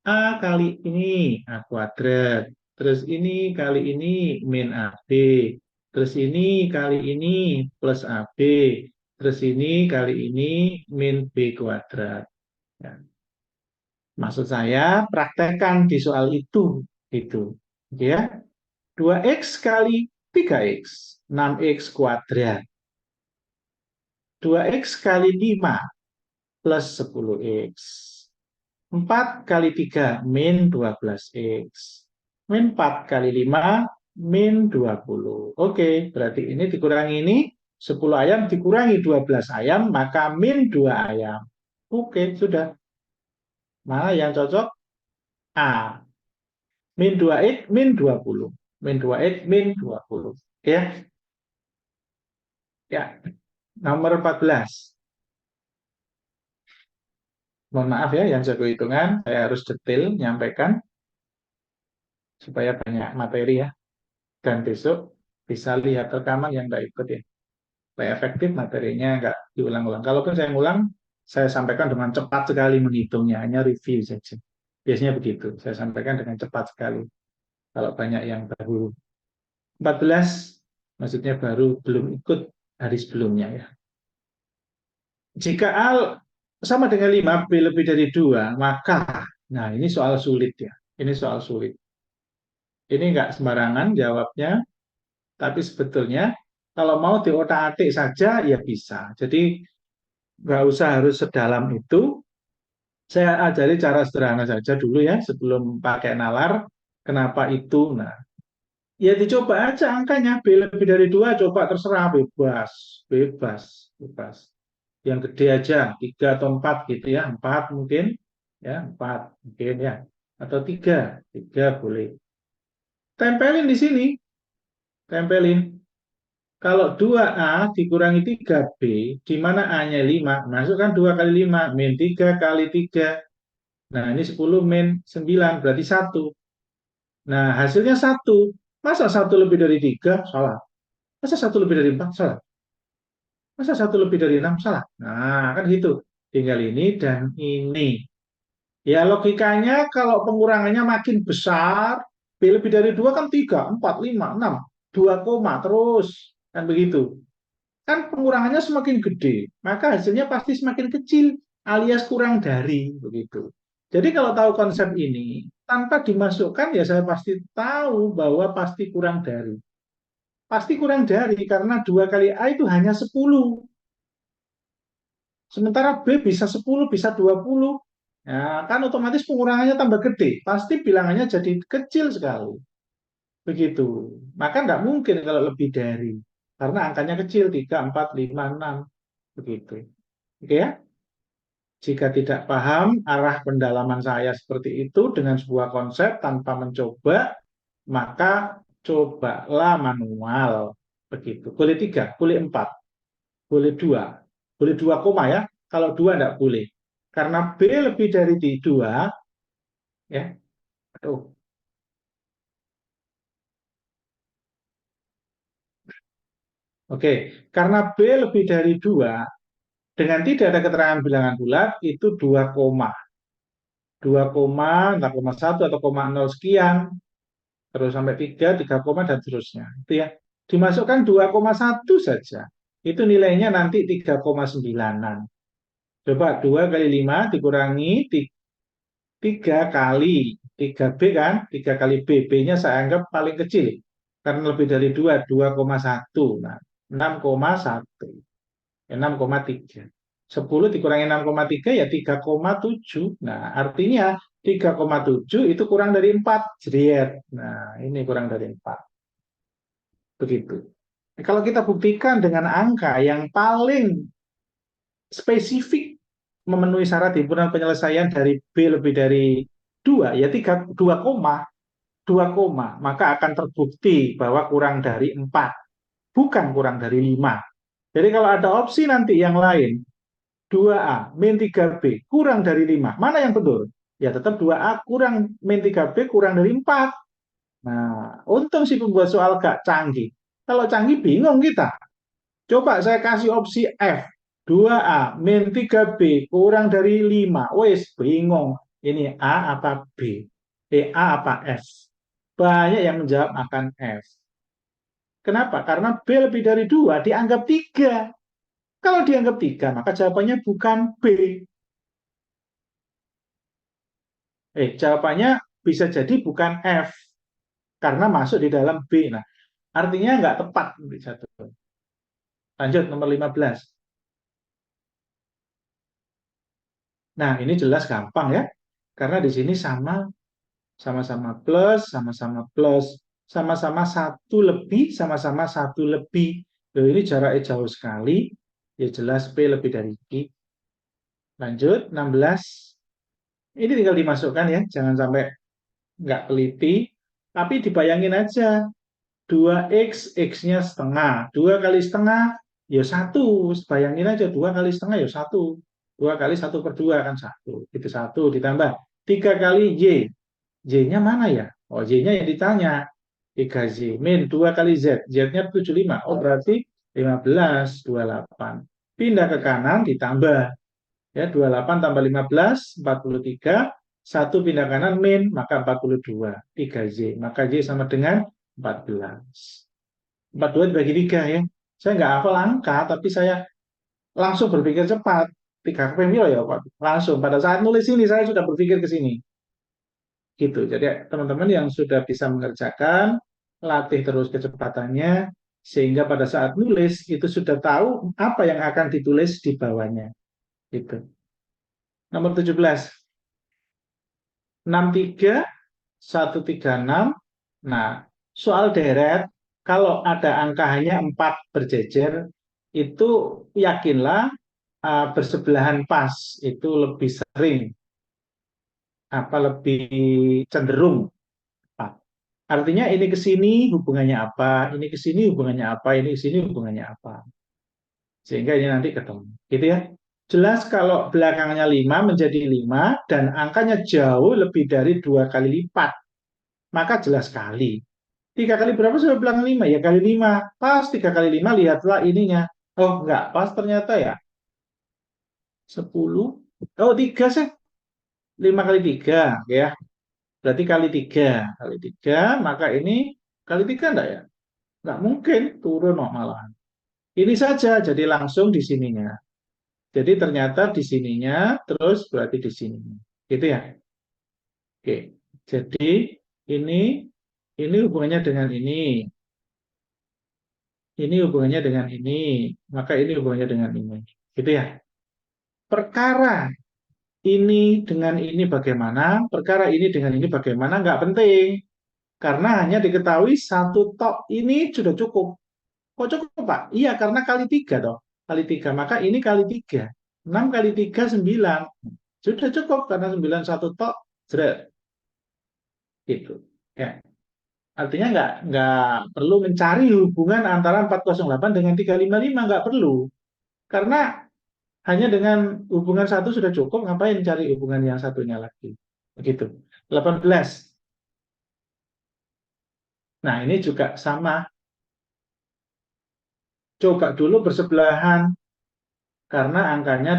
A kali ini A kuadrat. Terus ini kali ini min AB. Terus ini kali ini plus AB. Terus ini kali ini min B kuadrat. Ya. Maksud saya praktekkan di soal itu. Itu. Ya. 2X kali 3X. 6X kuadrat. 2X kali 5 plus 10X. 4 kali 3 min 12X. Min 4 kali 5 min 20. Oke, berarti ini dikurangi ini. 10 ayam dikurangi 12 ayam, maka min 2 ayam. Oke, sudah. Mana yang cocok? A. Min 2X min 20. Min 2X min 20. Ya, ya. Nomor 14. Mohon maaf ya, yang jago hitungan, saya harus detail menyampaikan supaya banyak materi ya. Dan besok bisa lihat rekaman yang nggak ikut ya. Supaya efektif materinya nggak diulang-ulang. Kalaupun saya ngulang, saya sampaikan dengan cepat sekali menghitungnya, hanya review saja. Biasanya begitu, saya sampaikan dengan cepat sekali. Kalau banyak yang baru 14, maksudnya baru belum ikut hari sebelumnya ya. Jika A sama dengan 5, B lebih dari 2, maka, nah ini soal sulit ya. Ini soal sulit. Ini nggak sembarangan jawabnya, tapi sebetulnya kalau mau diotak-atik saja ya bisa. Jadi nggak usah harus sedalam itu. Saya ajari cara sederhana saja dulu ya sebelum pakai nalar. Kenapa itu? Nah, Ya dicoba aja angkanya, B lebih dari 2 coba terserah, bebas, bebas, bebas. Yang gede aja, 3 atau 4 gitu ya, 4 mungkin, ya 4 mungkin ya, atau 3 boleh. Tempelin di sini, tempelin. Kalau 2A dikurangi 3B, di mana A-nya 5, masukkan 2 kali 5, min 3 kali 3. Nah, ini 10 min 9, berarti 1. Nah, hasilnya 1. Masa 1 lebih dari 3? Salah. Masa 1 lebih dari 4? Salah. Masa 1 lebih dari 6? Salah. Nah, kan gitu. Tinggal ini dan ini. Ya, logikanya kalau pengurangannya makin besar, B lebih dari 2 kan 3, 4, 5, 6. 2 koma terus. Kan begitu. Kan pengurangannya semakin gede, maka hasilnya pasti semakin kecil, alias kurang dari begitu. Jadi kalau tahu konsep ini, tanpa dimasukkan ya saya pasti tahu bahwa pasti kurang dari. Pasti kurang dari karena 2 kali A itu hanya 10. Sementara B bisa 10, bisa 20. Ya, kan otomatis pengurangannya tambah gede. Pasti bilangannya jadi kecil sekali. Begitu. Maka nggak mungkin kalau lebih dari. Karena angkanya kecil, 3, 4, 5, 6. Begitu. Oke ya? Jika tidak paham arah pendalaman saya seperti itu dengan sebuah konsep tanpa mencoba, maka cobalah manual. Begitu. Boleh 3, boleh 4, boleh 2. Boleh 2 koma ya. Kalau 2 tidak boleh. Karena B lebih dari 2, ya. Aduh. Oke, karena B lebih dari 2, dengan tidak ada keterangan bilangan bulat, itu 2 koma. 2 koma, 0,1 atau koma 0 sekian, terus sampai 3, 3 koma dan seterusnya. Itu ya. Dimasukkan 2,1 saja. Itu nilainya nanti 3,9-an. Coba 2 kali 5 dikurangi 3 kali 3B kan? 3 kali B. B-nya saya anggap paling kecil. Karena lebih dari 2, 2,1. Nah, 6,1. 6,3. 10 dikurangi 6,3 ya 3,7. Nah, artinya 3,7 itu kurang dari 4. Jeriet. Nah, ini kurang dari 4. Begitu. Kalau kita buktikan dengan angka yang paling spesifik memenuhi syarat himpunan penyelesaian dari B lebih dari 2, ya 3, 2 koma, 2 koma, maka akan terbukti bahwa kurang dari 4, bukan kurang dari 5. Jadi kalau ada opsi nanti yang lain, 2A min 3B kurang dari 5, mana yang betul? Ya tetap 2A kurang min 3B kurang dari 4. Nah, untung si pembuat soal gak canggih. Kalau canggih bingung kita. Coba saya kasih opsi F. 2A min 3B kurang dari 5. Wes, bingung. Ini A apa B? A apa F? Banyak yang menjawab akan F. Kenapa? Karena B lebih dari 2 dianggap 3. Kalau dianggap 3, maka jawabannya bukan B. Jawabannya bisa jadi bukan F. Karena masuk di dalam B. Nah, artinya nggak tepat. Lanjut, nomor 15. Nah, ini jelas gampang ya. Karena di sini sama-sama plus, sama-sama plus, sama-sama satu lebih, sama-sama satu lebih. Loh, ini jaraknya jauh sekali. Ya jelas P lebih dari Q. Lanjut, 16. Ini tinggal dimasukkan ya, jangan sampai nggak teliti. Tapi dibayangin aja, 2x, x-nya setengah. 2 kali setengah, ya 1. Bayangin aja, 2 kali setengah, ya 1. 2 kali 1/2 kan 1. Itu 1 ditambah 3 kali y. Y-nya mana ya? Oh, Y-nya yang ditanya. 3Z min 2 kali Z. Z-nya 75. Oh, berarti 15, 28. Pindah ke kanan ditambah. Ya, 28 tambah 15, 43. 1 pindah kanan min, maka 42. 3Z. Maka Y sama dengan 14. 42 dibagi 3 ya. Saya nggak hafal angka, tapi saya langsung berpikir cepat. 3 kali ya, Pak. Langsung. Pada saat nulis ini, saya sudah berpikir ke sini. Gitu. Jadi teman-teman yang sudah bisa mengerjakan, latih terus kecepatannya, sehingga pada saat nulis itu sudah tahu apa yang akan ditulis di bawahnya. Gitu. Nomor 17. 63, 136. Nah, soal deret, kalau ada angka hanya 4 berjejer, itu yakinlah bersebelahan pas itu lebih sering, lebih cenderung pas. Artinya ini ke sini hubungannya apa, ini ke sini hubungannya apa, ini ke sini hubungannya apa. Sehingga ini nanti ketemu. Gitu ya. Jelas kalau belakangnya 5 menjadi 5 dan angkanya jauh lebih dari 2 kali lipat, maka jelas kali. 3 kali berapa sudah bilang 5? Ya kali 5. Pas 3 kali 5, lihatlah ininya. Oh enggak, pas ternyata ya 10. Oh 3 sih. 5 kali 3 ya. Berarti kali 3. Kali 3, maka ini kali 3 enggak ya? Enggak mungkin, turun oh, malah. Ini saja, jadi langsung di sininya. Jadi ternyata di sininya, terus berarti di sininya. Gitu ya? Oke. Jadi ini ini hubungannya dengan ini hubungannya dengan ini, maka ini hubungannya dengan ini. Gitu ya? Perkara ini dengan ini bagaimana, perkara ini dengan ini bagaimana, nggak penting. Karena hanya diketahui satu tok ini sudah cukup. Kok cukup, Pak? Iya, karena kali 3 toh. Kali 3, maka ini kali 3. 6 kali 3, 9. Sudah cukup, karena 9 satu tok, jeret. Gitu. Ya. Artinya nggak perlu mencari hubungan antara 408 dengan 355, nggak perlu. Karena hanya dengan hubungan satu sudah cukup, ngapain cari hubungan yang satunya lagi. Begitu. 18. Nah, ini juga sama. Coba dulu bersebelahan karena angkanya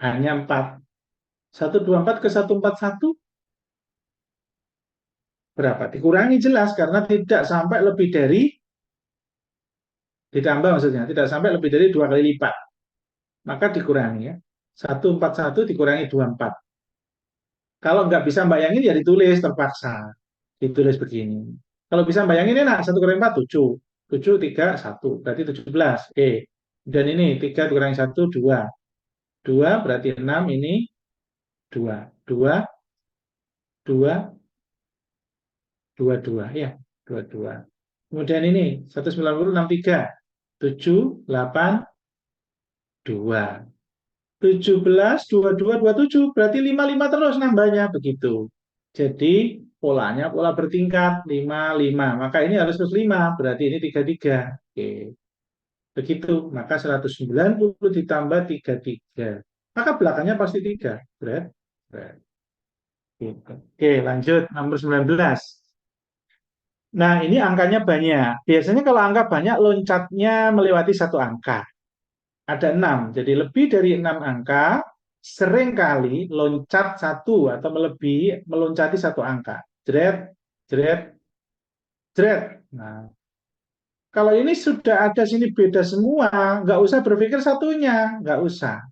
hanya 4. 124 ke 141 berapa? Dikurangi jelas karena tidak sampai lebih dari, ditambah maksudnya, tidak sampai lebih dari 2 kali lipat. Maka dikurangi ya. 141 dikurangi 24. Kalau nggak bisa bayangin ya ditulis terpaksa. Ditulis begini. Kalau bisa bayangin enak, 1 kurangi 4, 7. 7, 3, 1. Berarti 17. Oke. Dan ini 3 dikurangi 1, 2. 2 berarti 6, ini 2. 2, 2, 2, 2. Ya, 2, 2. Kemudian ini 190, 63. 7, 8, 2. 17, 22, 27. Berarti 5, 5 terus nambahnya. Begitu. Jadi polanya pola bertingkat 5, 5. Maka ini harus plus 5. Berarti ini 3, 3. Oke. Begitu. Maka 190 ditambah 3, 3. Maka belakangnya pasti 3. Berat. Berat. Gitu. Oke, lanjut. Nomor 19. Nah, ini angkanya banyak. Biasanya kalau angka banyak, loncatnya melewati satu angka. Ada 6. Jadi lebih dari 6 angka, seringkali loncat satu atau melebihi meloncati satu angka. Jret, jret, jret. Nah, kalau ini sudah ada sini beda semua, nggak usah berpikir satunya, nggak usah,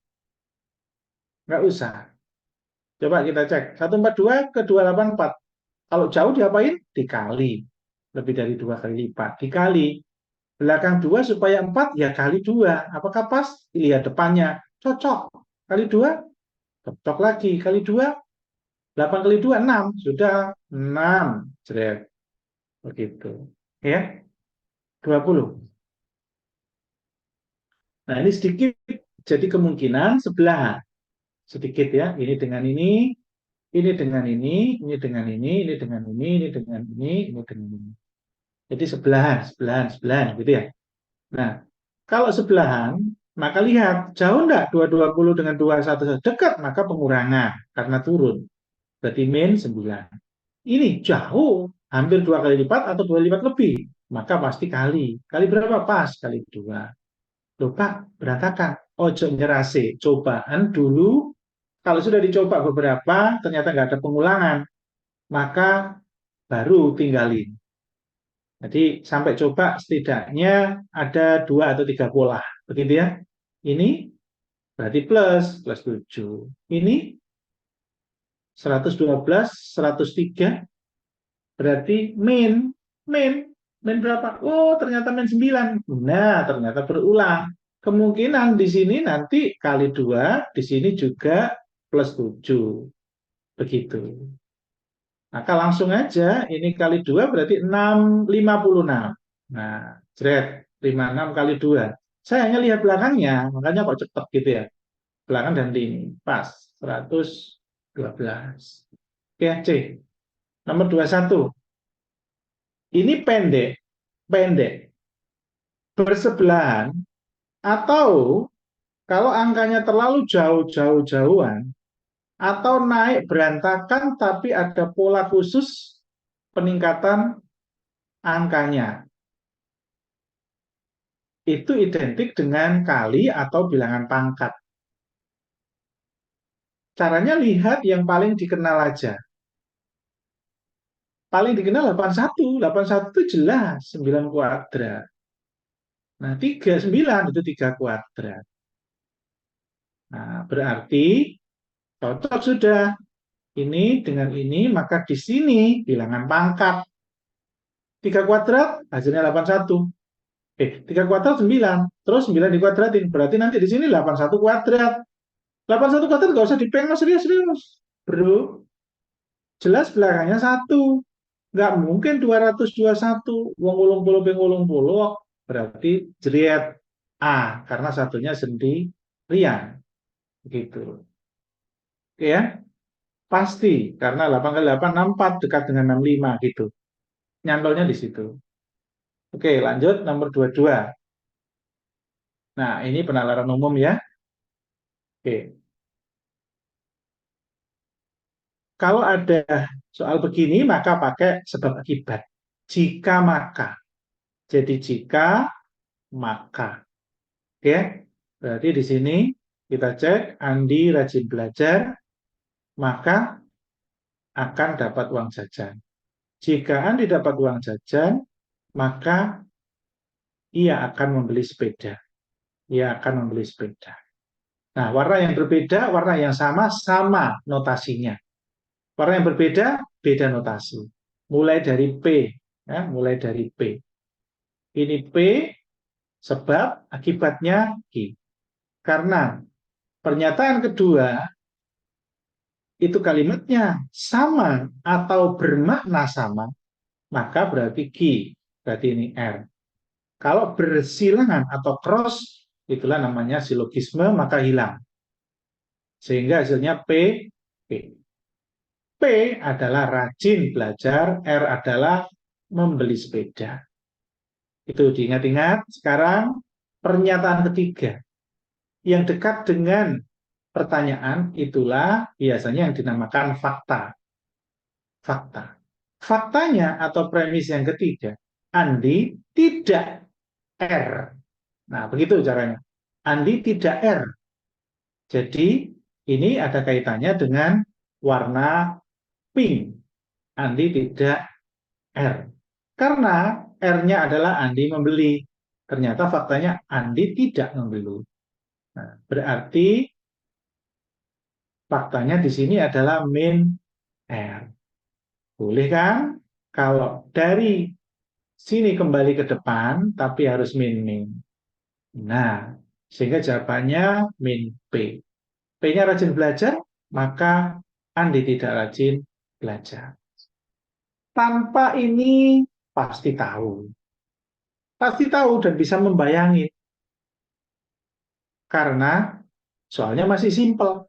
nggak usah. Coba kita cek, 142 ke 284. Kalau jauh diapain? Dikali. Lebih dari 2 kali lipat. Dikali. Belakang 2 supaya 4, ya kali 2. Apakah pas? Lihat depannya. Cocok. Kali 2, cocok lagi. Kali 2, 8 kali 2, 6. Sudah 6. Jret. Begitu. Ya, 20. Nah, ini sedikit. Jadi kemungkinan sebelah. Sedikit ya. Ini dengan ini dengan ini dengan ini dengan ini dengan ini dengan ini. Jadi sebelahan, sebelahan, sebelahan, gitu ya. Nah, kalau sebelahan, maka lihat, jauh enggak 220 dengan 211? Dekat, maka pengurangan, karena turun. Berarti min 9. Ini jauh, hampir 2 kali lipat atau 2 kali lipat lebih. Maka pasti kali. Kali berapa? Pas, kali 2. Lupa, berantakan. Ojo nyerase, cobaan dulu. Kalau sudah dicoba beberapa, ternyata nggak ada pengulangan, maka baru tinggalin. Jadi sampai coba setidaknya ada 2 atau 3 pola. Begitu ya. Ini berarti plus, plus 7. Ini 112, 103 berarti min. Min. Min berapa? Oh, ternyata min 9. Nah, ternyata berulang. Kemungkinan di sini nanti kali 2, di sini juga plus 7. Begitu. Maka langsung aja, ini kali 2 berarti 56. Nah, jret, 56 kali 2. Saya hanya lihat belakangnya, makanya kok cepet gitu ya. Belakang dan ini, pas, 112. Oke, C. Nomor 21. Ini pendek, pendek, bersebelahan, atau kalau angkanya terlalu jauh-jauh-jauhan, atau naik berantakan tapi ada pola khusus peningkatan angkanya. Itu identik dengan kali atau bilangan pangkat. Caranya lihat yang paling dikenal aja. Paling dikenal 81. 81 itu jelas 9 kuadrat. Nah, 39 itu 3 kuadrat. Nah, berarti cocok sudah. Ini dengan ini, maka di sini bilangan pangkat. 3 kuadrat, hasilnya 81. 3 kuadrat 9. Terus 9 dikuadratin. Berarti nanti di sini 81 kuadrat. 81 kuadrat nggak usah dipengos, serius-serius. Bro, jelas belakangnya 1. Nggak mungkin 221. Wong ulung puluh ping ulung puluh. Berarti jeriet A. Karena satunya sendirian. Gitu. Oke ya? Pasti. Karena 8 kali 8, 64. Dekat dengan 65 gitu. Nyantolnya di situ. Oke, lanjut nomor 22. Nah, ini penalaran umum ya. Oke. Kalau ada soal begini, maka pakai sebab akibat. Jika maka. Jadi jika maka. Oke. Berarti di sini kita cek Andi rajin belajar, maka akan dapat uang jajan. Jika Andi dapat uang jajan, maka ia akan membeli sepeda. Ia akan membeli sepeda. Nah, warna yang berbeda, warna yang sama, sama notasinya. Warna yang berbeda, beda notasi. Mulai dari P, ya, mulai dari P. Ini P, sebab akibatnya Q. Karena pernyataan kedua itu kalimatnya sama atau bermakna sama, maka berarti Q, berarti ini R. Kalau bersilangan atau cross, itulah namanya silogisme, maka hilang. Sehingga hasilnya P, P. P adalah rajin belajar, R adalah membeli sepeda. Itu diingat-ingat. Sekarang pernyataan ketiga. Yang dekat dengan pertanyaan itulah biasanya yang dinamakan fakta. Fakta. Faktanya atau premis yang ketiga, Andi tidak R. Nah, begitu caranya. Andi tidak R. Jadi, ini ada kaitannya dengan warna pink. Andi tidak R. Karena R-nya adalah Andi membeli. Ternyata faktanya Andi tidak membeli. Nah, berarti faktanya di sini adalah min R. Boleh kan? Kalau dari sini kembali ke depan, tapi harus min-min. Nah, sehingga jawabannya min P. P-nya rajin belajar, maka Andi tidak rajin belajar. Tanpa ini pasti tahu. Pasti tahu dan bisa membayangin. Karena soalnya masih simpel.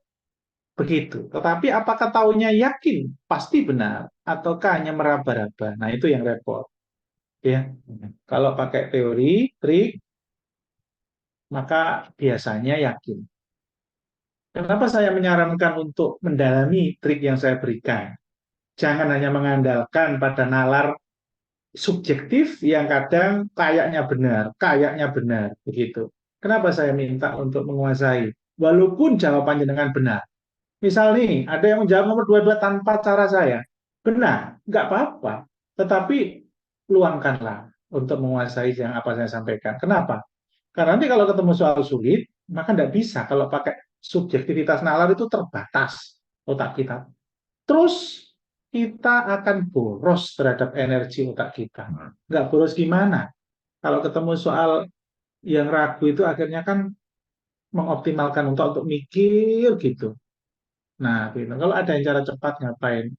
Begitu. Tetapi apakah tahunya yakin? Pasti benar. Ataukah hanya meraba-raba? Nah, itu yang repot. Ya. Kalau pakai teori, trik, maka biasanya yakin. Kenapa saya menyarankan untuk mendalami trik yang saya berikan? Jangan hanya mengandalkan pada nalar subjektif yang kadang kayaknya benar, begitu. Kenapa saya minta untuk menguasai? Walaupun jawabannya dengan benar. Misal nih, ada yang menjawab nomor 22 tanpa cara saya. Benar, nggak apa-apa. Tetapi luangkanlah untuk menguasai yang apa saya sampaikan. Kenapa? Karena nanti kalau ketemu soal sulit, maka nggak bisa. Kalau pakai subjektivitas nalar itu terbatas otak kita. Terus kita akan boros terhadap energi otak kita. Nggak boros gimana? Kalau ketemu soal yang ragu itu akhirnya kan mengoptimalkan untuk mikir gitu. Nah, gitu. Kalau ada yang cara cepat ngapain?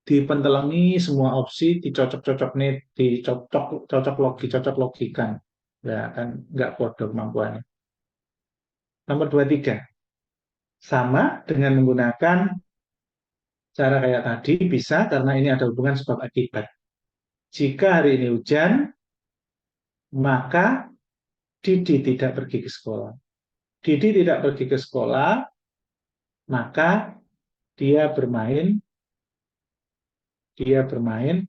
dipentelengi semua opsi, dicocok-cocok nih, cocok logikan. Ya kan nggak bodoh kemampuannya. Nomor 23, sama dengan menggunakan cara kayak tadi bisa karena ini ada hubungan sebab akibat. Jika hari ini hujan, maka Didi tidak pergi ke sekolah. Didi tidak pergi ke sekolah, maka dia bermain, dia bermain,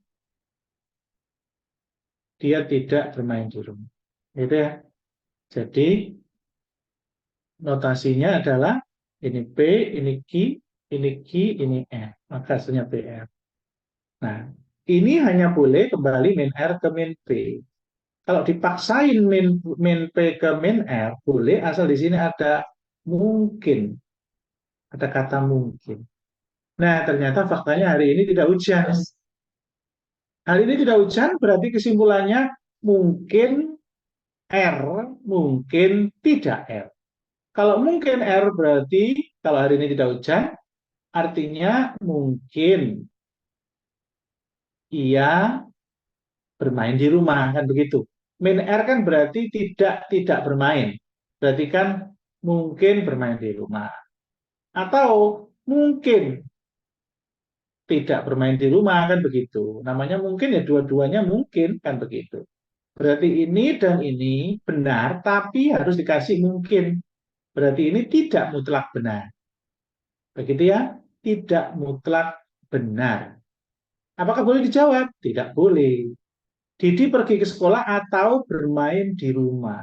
dia tidak bermain di rumah. Gitu ya. Jadi notasinya adalah ini P, ini Q, ini Q, ini R. Maka hasilnya PR. Nah, ini hanya boleh kembali min R ke min P. Kalau dipaksain min P ke min R, boleh asal di sini ada mungkin. Ada kata mungkin. Nah, ternyata faktanya hari ini tidak hujan. Hari ini tidak hujan berarti kesimpulannya mungkin R, mungkin tidak R. Kalau mungkin R berarti kalau hari ini tidak hujan, artinya mungkin ia bermain di rumah kan begitu. Min R kan berarti tidak bermain. Berarti kan mungkin bermain di rumah. Atau mungkin tidak bermain di rumah kan begitu. Namanya mungkin ya dua-duanya mungkin kan begitu. Berarti ini dan ini benar tapi harus dikasih mungkin. Berarti ini tidak mutlak benar. Begitu ya? Tidak mutlak benar. Apakah boleh dijawab? Tidak boleh. Didi pergi ke sekolah atau bermain di rumah.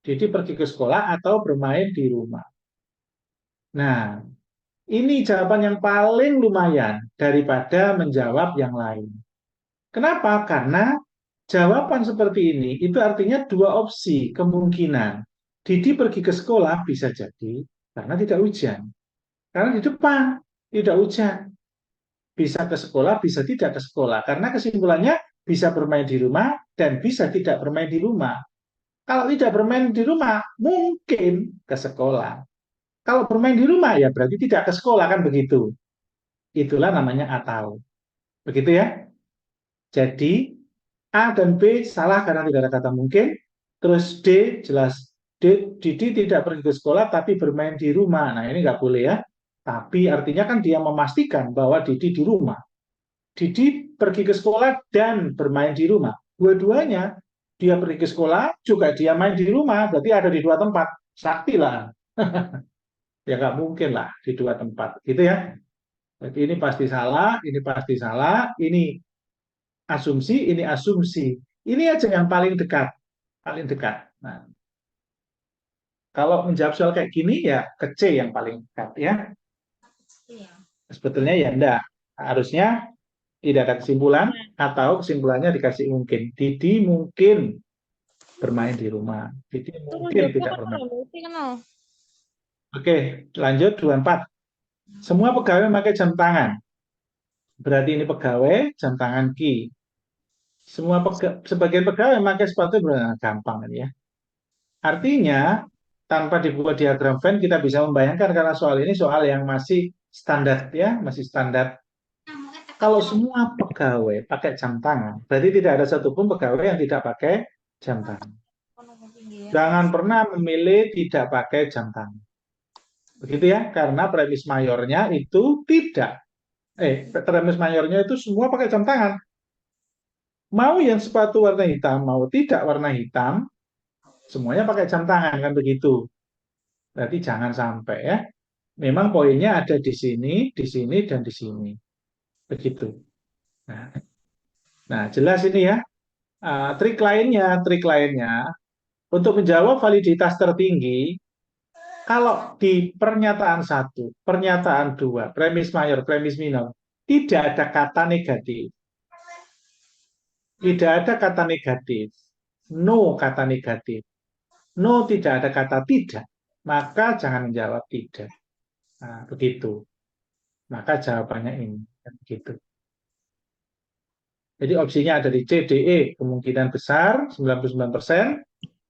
Didi pergi ke sekolah atau bermain di rumah. Nah, ini jawaban yang paling lumayan daripada menjawab yang lain. Kenapa? Karena jawaban seperti ini itu artinya dua opsi kemungkinan. Didi pergi ke sekolah bisa jadi karena tidak hujan. Karena di depan tidak hujan. Bisa ke sekolah, bisa tidak ke sekolah. Karena kesimpulannya bisa bermain di rumah dan bisa tidak bermain di rumah. Kalau tidak bermain di rumah, mungkin ke sekolah. Kalau bermain di rumah, ya berarti tidak ke sekolah, kan begitu. Itulah namanya atau. Begitu ya. Jadi, A dan B salah karena tidak ada kata mungkin. Terus D jelas. Didi tidak pergi ke sekolah, tapi bermain di rumah. Nah, ini nggak boleh ya. Tapi artinya kan dia memastikan bahwa Didi di rumah. Didi pergi ke sekolah dan bermain di rumah. Dua-duanya, dia pergi ke sekolah, juga dia main di rumah, berarti ada di dua tempat. Sakti lah. Ya nggak mungkin lah di dua tempat. Gitu ya. Jadi ini pasti salah, ini asumsi. Ini aja yang paling dekat. Paling dekat. Nah, kalau menjawab soal kayak gini, ya ke C yang paling dekat ya. Sebetulnya ya enggak. Harusnya tidak ada kesimpulan atau kesimpulannya dikasih mungkin. Didi mungkin bermain di rumah. Didi mungkin tidak bermain. Oke, lanjut 24. Semua pegawai memakai jam tangan. Berarti ini pegawai, jam tangan Ki. Sebagian pegawai memakai sepatu gampang ini ya. Artinya, tanpa dibuat diagram Venn, kita bisa membayangkan karena soal ini soal yang masih standar ya, masih standar. Kalau semua pegawai pakai jam tangan, berarti tidak ada satupun pegawai yang tidak pakai jam tangan. Jangan pernah memilih tidak pakai jam tangan. Begitu ya, karena premis mayornya itu tidak. Premis mayornya itu semua pakai jam tangan. Mau yang sepatu warna hitam, mau tidak warna hitam, semuanya pakai jam tangan, kan begitu. Berarti jangan sampai ya. Memang poinnya ada di sini, dan di sini. Begitu. Nah, jelas ini ya. Trik lainnya, untuk menjawab validitas tertinggi, kalau di pernyataan satu, pernyataan dua, premis mayor, premis minor, tidak ada kata negatif. Tidak ada kata negatif. No kata negatif. No tidak ada kata tidak. Maka jangan menjawab tidak. Nah, begitu. Maka jawabannya ini. Begitu. Jadi opsinya ada di C, D, E. Kemungkinan besar 99%.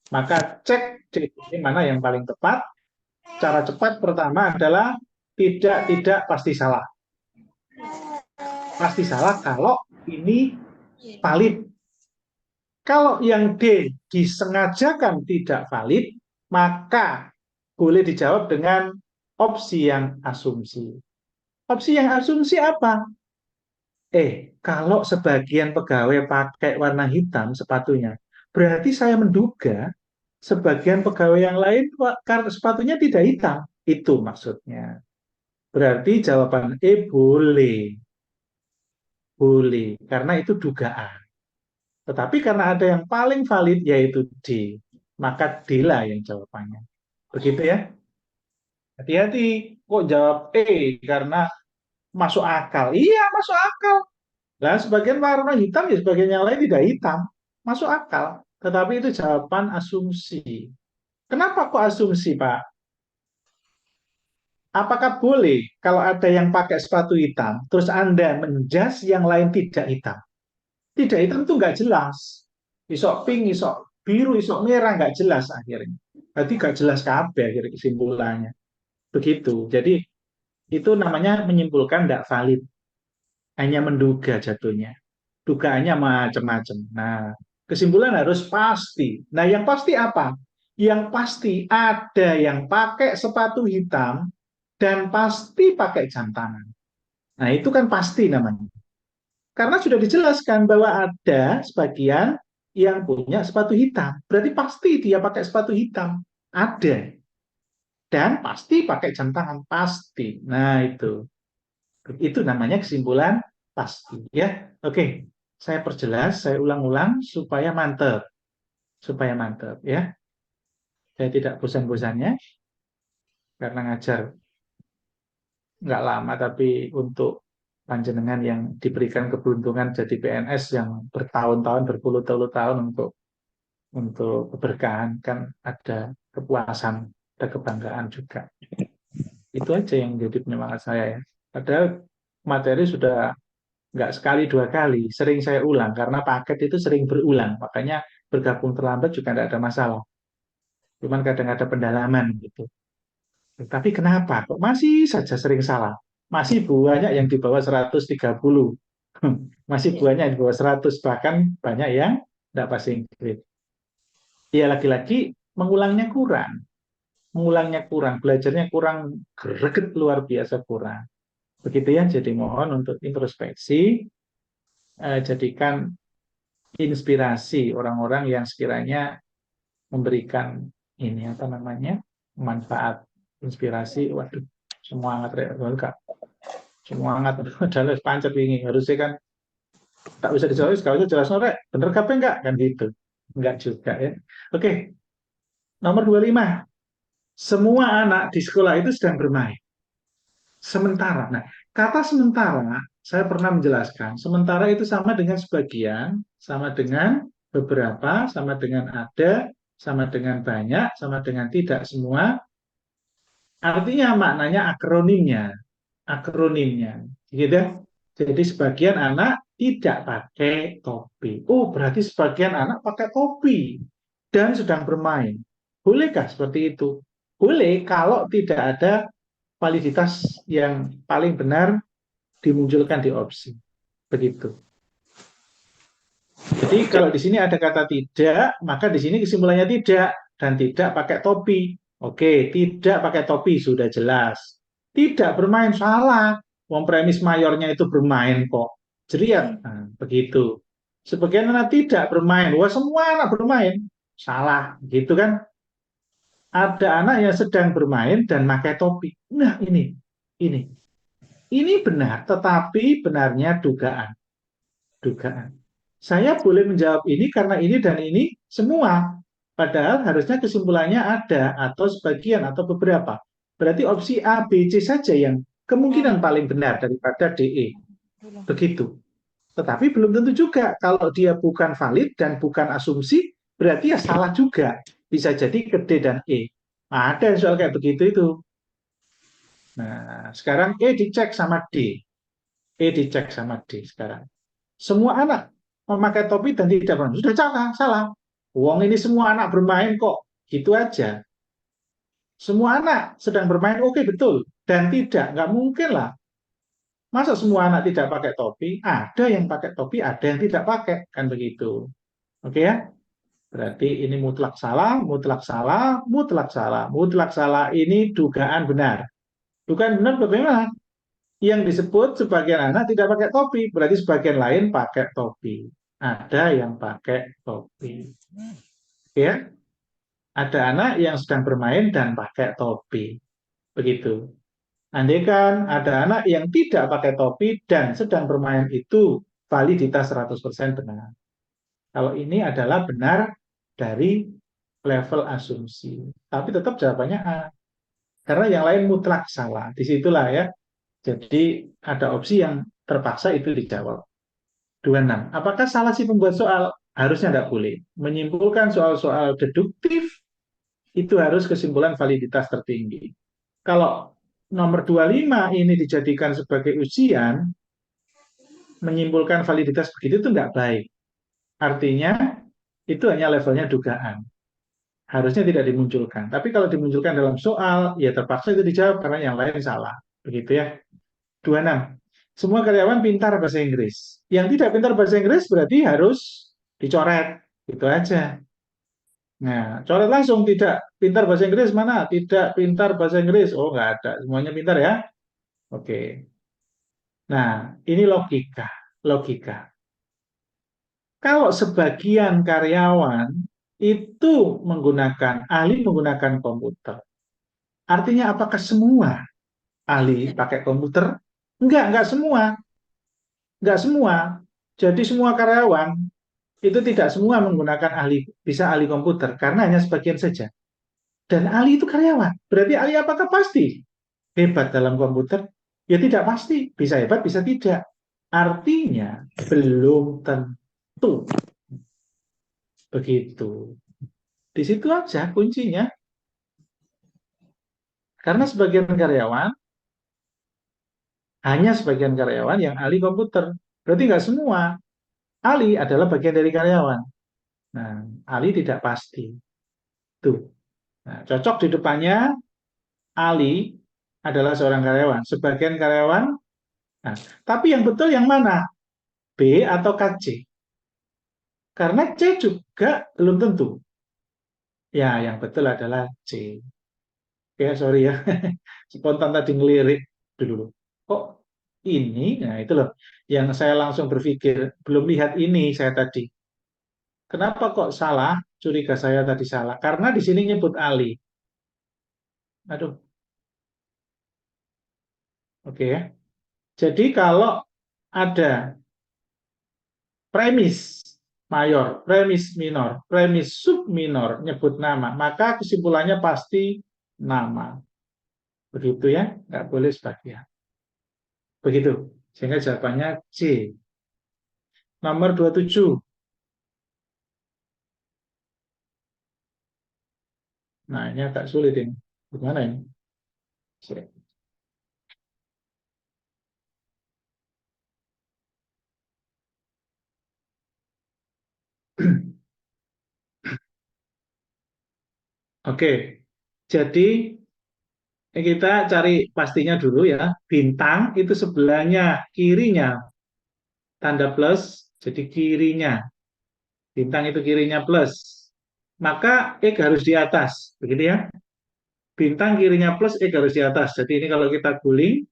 Maka cek C, D, E mana yang paling tepat. Cara cepat pertama adalah tidak pasti salah. Pasti salah kalau ini valid. Kalau yang D disengajakan tidak valid, maka boleh dijawab dengan opsi yang asumsi. Opsi yang asumsi apa? Kalau sebagian pegawai pakai warna hitam sepatunya, berarti saya menduga sebagian pegawai yang lain karena sepatunya tidak hitam. Itu maksudnya. Berarti jawaban boleh. Boleh. Karena itu dugaan. Tetapi karena ada yang paling valid yaitu D. Maka D lah yang jawabannya. Begitu ya. Hati-hati. Kok jawab karena masuk akal? Iya, masuk akal. Lah, sebagian warna hitam ya sebagian yang lain tidak hitam. Masuk akal. Tetapi itu jawaban asumsi. Kenapa kok asumsi, Pak? Apakah boleh kalau ada yang pakai sepatu hitam, terus Anda menjas yang lain tidak hitam? Tidak hitam itu nggak jelas. Isok pink, isok biru, isok merah nggak jelas akhirnya. Berarti nggak jelas kabeh akhirnya kesimpulannya. Begitu. Jadi itu namanya menyimpulkan tidak valid. Hanya menduga jatuhnya. Dugaannya macam-macam. Nah, kesimpulan harus pasti. Nah, yang pasti apa? Yang pasti ada yang pakai sepatu hitam dan pasti pakai jam tangan. Nah, itu kan pasti namanya. Karena sudah dijelaskan bahwa ada sebagian yang punya sepatu hitam. Berarti pasti dia pakai sepatu hitam. Ada. Dan pasti pakai jam tangan. Pasti. Nah, itu. Itu namanya kesimpulan pasti. Ya, oke. Saya perjelas, saya ulang-ulang supaya mantap. Supaya mantap, ya. Saya tidak bosan-bosannya karena ngajar nggak lama, tapi untuk panjenengan yang diberikan keberuntungan jadi PNS yang bertahun-tahun, berpuluh-puluh tahun untuk keberkahan, kan ada kepuasan, ada kebanggaan juga. Itu aja yang jadi penyemangat saya ya. Padahal materi sudah nggak sekali dua kali, sering saya ulang karena paket itu sering berulang, makanya bergabung terlambat juga tidak ada masalah. Cuman kadang ada pendalaman gitu. Tapi kenapa kok masih saja sering salah? Masih banyak yang di bawah 130. Masih banyak yang di bawah 100, bahkan banyak yang tidak passing grade. Ya lagi-lagi mengulangnya kurang. Mengulangnya kurang, belajarnya kurang greget, luar biasa kurang. Begitu ya, jadi mohon untuk introspeksi, jadikan inspirasi orang-orang yang sekiranya memberikan ini apa namanya manfaat, inspirasi. Waduh, semangat Kak, semangat adalah pancet ini harusnya kan tak bisa dijawab kalau jelas rek bener kape enggak kan gitu, enggak juga ya. Oke, nomor 25, semua anak di sekolah itu sedang bermain sementara. Nah, kata sementara saya pernah menjelaskan, sementara itu sama dengan sebagian, sama dengan beberapa, sama dengan ada, sama dengan banyak, sama dengan tidak semua. Artinya maknanya akronimnya, gitu. Jadi sebagian anak tidak pakai topi. Oh, berarti sebagian anak pakai topi dan sedang bermain. Bolehkah seperti itu? Boleh kalau tidak ada validitas yang paling benar dimunculkan di opsi. Begitu. Jadi kalau di sini ada kata tidak, maka di sini kesimpulannya tidak dan tidak pakai topi. Oke, tidak pakai topi sudah jelas. Tidak bermain salah. Wong premis mayornya itu bermain kok. Jeriat. Nah, begitu. Sebagian anak tidak bermain. Wah, semua anak bermain. Salah, gitu kan? Ada anak yang sedang bermain dan pakai topi. Nah, ini. Ini benar, tetapi benarnya dugaan. Dugaan. Saya boleh menjawab ini karena ini dan ini semua. Padahal harusnya kesimpulannya ada atau sebagian atau beberapa. Berarti opsi A, B, C saja yang kemungkinan paling benar daripada DE. Begitu. Tetapi belum tentu juga. Kalau dia bukan valid dan bukan asumsi, berarti ya salah juga. Bisa jadi ke D dan E. Nah, ada soal kayak begitu itu. Nah, sekarang E dicek sama D. E dicek sama D sekarang. Semua anak memakai topi dan tidak bermain. Sudah salah, salah. Wong ini semua anak bermain kok. Gitu aja. Semua anak sedang bermain, oke betul. Dan tidak, nggak mungkin lah. Masa semua anak tidak pakai topi? Ada yang pakai topi, ada yang tidak pakai, kan begitu. Oke ya? Berarti ini mutlak salah, mutlak salah, mutlak salah. Mutlak salah ini dugaan benar. Dugaan benar bagaimana? Yang disebut sebagian anak tidak pakai topi, berarti sebagian lain pakai topi. Ada yang pakai topi. Ya, ada anak yang sedang bermain dan pakai topi. Begitu. Andaikan ada anak yang tidak pakai topi dan sedang bermain itu validitas 100% benar. Kalau ini adalah benar dari level asumsi. Tapi tetap jawabannya A. Karena yang lain mutlak salah. Disitulah ya. Jadi ada opsi yang terpaksa itu dijawab. 26. Apakah salah si pembuat soal? Harusnya tidak boleh. Menyimpulkan soal-soal deduktif itu harus kesimpulan validitas tertinggi. Kalau nomor 25 ini dijadikan sebagai ujian, menyimpulkan validitas begitu itu tidak baik. Artinya itu hanya levelnya dugaan. Harusnya tidak dimunculkan. Tapi kalau dimunculkan dalam soal, ya terpaksa itu dijawab karena yang lain salah. Begitu ya. 26. Semua karyawan pintar bahasa Inggris. Yang tidak pintar bahasa Inggris berarti harus dicoret. Itu aja. Nah, coret langsung tidak pintar bahasa Inggris mana? Tidak pintar bahasa Inggris. Oh, nggak ada. Semuanya pintar ya. Oke. Nah, ini logika. Logika. Kalau sebagian karyawan itu menggunakan, ahli menggunakan komputer, artinya apakah semua ahli pakai komputer? Enggak semua. Enggak semua. Jadi semua karyawan itu tidak semua menggunakan bisa ahli komputer karena hanya sebagian saja. Dan ahli itu karyawan. Berarti ahli apakah pasti hebat dalam komputer? Ya tidak pasti. Bisa hebat, bisa tidak. Artinya belum tentu. Begitu. Di situ aja kuncinya. Karena sebagian karyawan, hanya sebagian karyawan yang ahli komputer. Berarti nggak semua. Ahli adalah bagian dari karyawan. Nah, ahli tidak pasti. Tuh. Nah, cocok di depannya ahli adalah seorang karyawan. Sebagian karyawan. Nah, tapi yang betul yang mana? B atau KC? Karena C juga belum tentu. Ya, yang betul adalah C. Ya, sorry ya. Spontan tadi ngelirik dulu. Kok ini? Nah, itu loh. Yang saya langsung berpikir, belum lihat ini saya tadi. Kenapa kok salah? Curiga saya tadi salah. Karena di sini nyebut Ali. Aduh, oke ya. Jadi kalau ada premis mayor, premis minor, premis subminor, nyebut nama, maka kesimpulannya pasti nama. Begitu ya, nggak boleh sebagian. Begitu. Sehingga jawabannya C. Nomor 27. Nah, ini agak sulit ini. Gimana ini? C. Oke, jadi kita cari pastinya dulu ya. Bintang itu sebelahnya, kirinya, tanda plus, jadi kirinya. Bintang itu kirinya plus. Maka X harus di atas, begitu ya. Bintang kirinya plus, X harus di atas. Jadi ini kalau kita guling,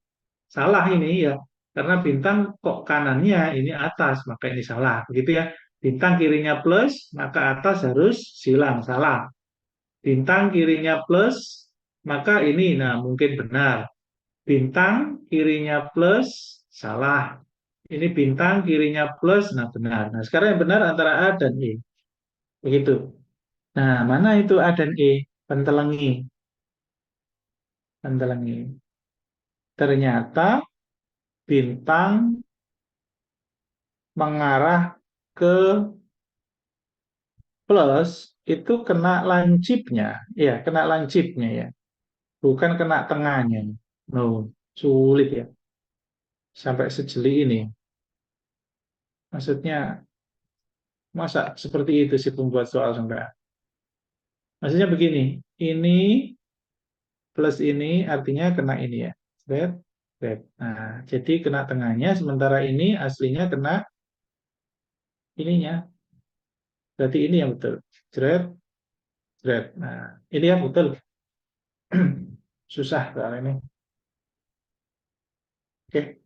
salah ini ya. Karena bintang kok kanannya ini atas, maka ini salah, begitu ya. Bintang kirinya plus, maka atas harus silang, salah. Bintang kirinya plus, maka ini nah mungkin benar. Bintang kirinya plus, salah. Ini bintang kirinya plus, nah benar. Nah sekarang yang benar antara A dan E. Begitu. Nah, mana itu A dan E? Pentelengi. Pentelengi. Ternyata bintang mengarah ke plus itu kena lancipnya. Ya, kena lancipnya ya. Bukan kena tengahnya. No, sulit ya. Sampai sejeli ini. Maksudnya, masa seperti itu sih pembuat soal sampai. Maksudnya begini, ini plus ini artinya kena ini ya. Lihat. Jret. Nah, jadi kena tengahnya, sementara ini aslinya kena ininya. Berarti ini yang betul. Jret, jret. Nah, ini yang betul. Susah soal ini. Oke.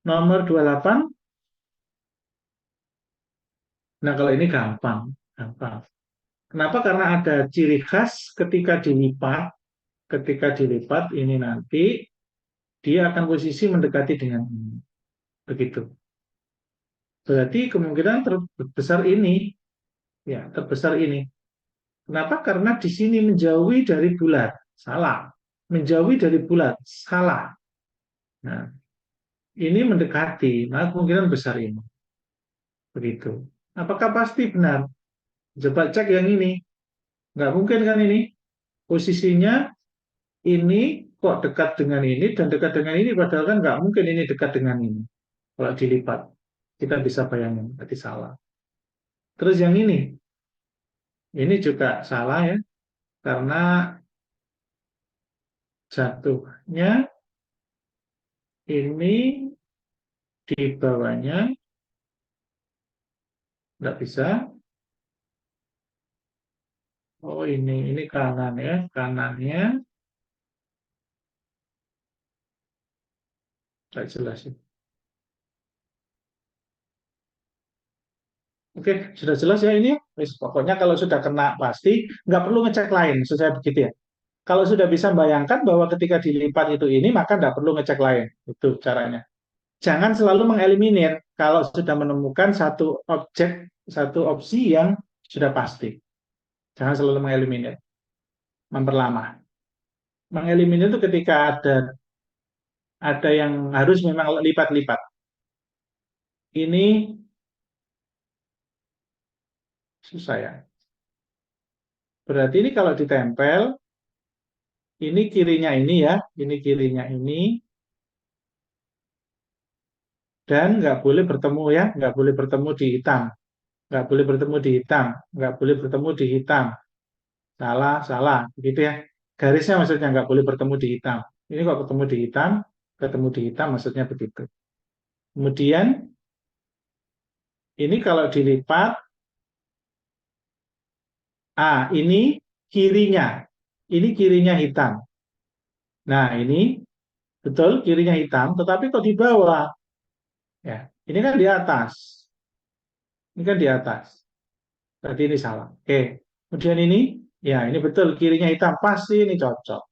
Nomor 28. Nah, kalau ini gampang. Gampang. Kenapa? Karena ada ciri khas ketika dilipat ini nanti dia akan posisi mendekati dengan ini. Begitu. Berarti kemungkinan terbesar ini, ya, terbesar ini. Kenapa? Karena di sini menjauhi dari bulat. Salah. Menjauhi dari bulat. Salah. Nah, ini mendekati, maka kemungkinan besar ini. Begitu. Apakah pasti benar? Coba cek yang ini. Nggak mungkin kan ini. Posisinya ini kok dekat dengan ini dan dekat dengan ini, padahal kan nggak mungkin ini dekat dengan ini. Kalau dilipat, kita bisa bayangin, berarti salah. Terus yang ini juga salah ya, karena jatuhnya ini di bawahnya nggak bisa. Oh ini kanan ya, kanannya nggak jelas ya. Oke, sudah jelas ya ini. Wis, pokoknya kalau sudah kena pasti nggak perlu ngecek lain, maksud saya begitu ya. Kalau sudah bisa bayangkan bahwa ketika dilipat itu ini, maka nggak perlu ngecek lain. Itu caranya. Jangan selalu mengeliminir kalau sudah menemukan satu objek, satu opsi yang sudah pasti. Jangan selalu mengeliminir, memperlama. Mengeliminir itu ketika ada yang harus memang lipat-lipat. Ini susah ya. Berarti ini kalau ditempel, ini kirinya ini ya, ini kirinya ini, dan nggak boleh bertemu ya, nggak boleh bertemu di hitam, nggak boleh bertemu di hitam, nggak boleh bertemu di hitam. Salah, salah, gitu ya. Garisnya maksudnya nggak boleh bertemu di hitam. Ini kok ketemu di hitam maksudnya begitu. Kemudian ini kalau dilipat, ini kirinya, ini kirinya hitam. Nah ini betul kirinya hitam, tetapi kok di bawah? Ya, ini kan di atas, ini kan di atas. Berarti ini salah. Oke. Kemudian ya ini betul kirinya hitam, pasti ini cocok.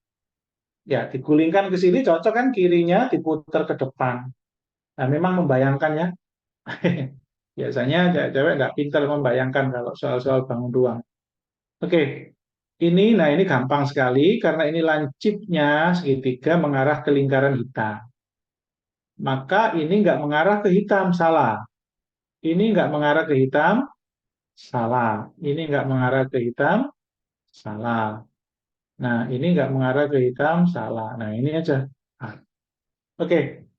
Ya, digulingkan ke sini cocok kan kirinya diputar ke depan. Nah, memang membayangkan ya. Biasanya cewek nggak pintar membayangkan kalau soal-soal bangun ruang. Oke, ini gampang sekali karena ini lancipnya segitiga mengarah ke lingkaran hitam. Maka ini nggak mengarah ke hitam, salah. Ini nggak mengarah ke hitam, salah. Ini nggak mengarah ke hitam, salah. Nah, ini nggak mengarah ke hitam, salah. Nah, ini aja. Ah, Oke,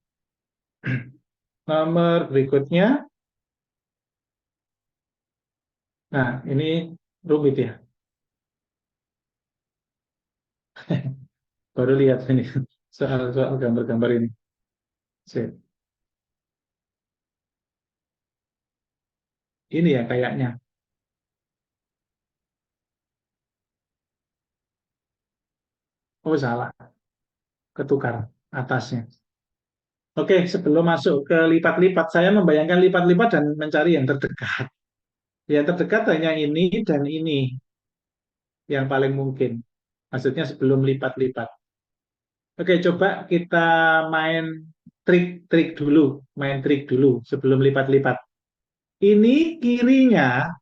nomor berikutnya. Nah, ini rumit ya. Baru lihat ini soal gambar-gambar ini. Sip. Ini ya kayaknya. Oh salah, ketukar atasnya. Oke, sebelum masuk ke lipat-lipat, saya membayangkan lipat-lipat dan mencari yang terdekat. Yang terdekat hanya ini dan ini yang paling mungkin. Maksudnya sebelum lipat-lipat. Oke, coba kita main trik-trik dulu, main trik dulu sebelum lipat-lipat. Ini kirinya,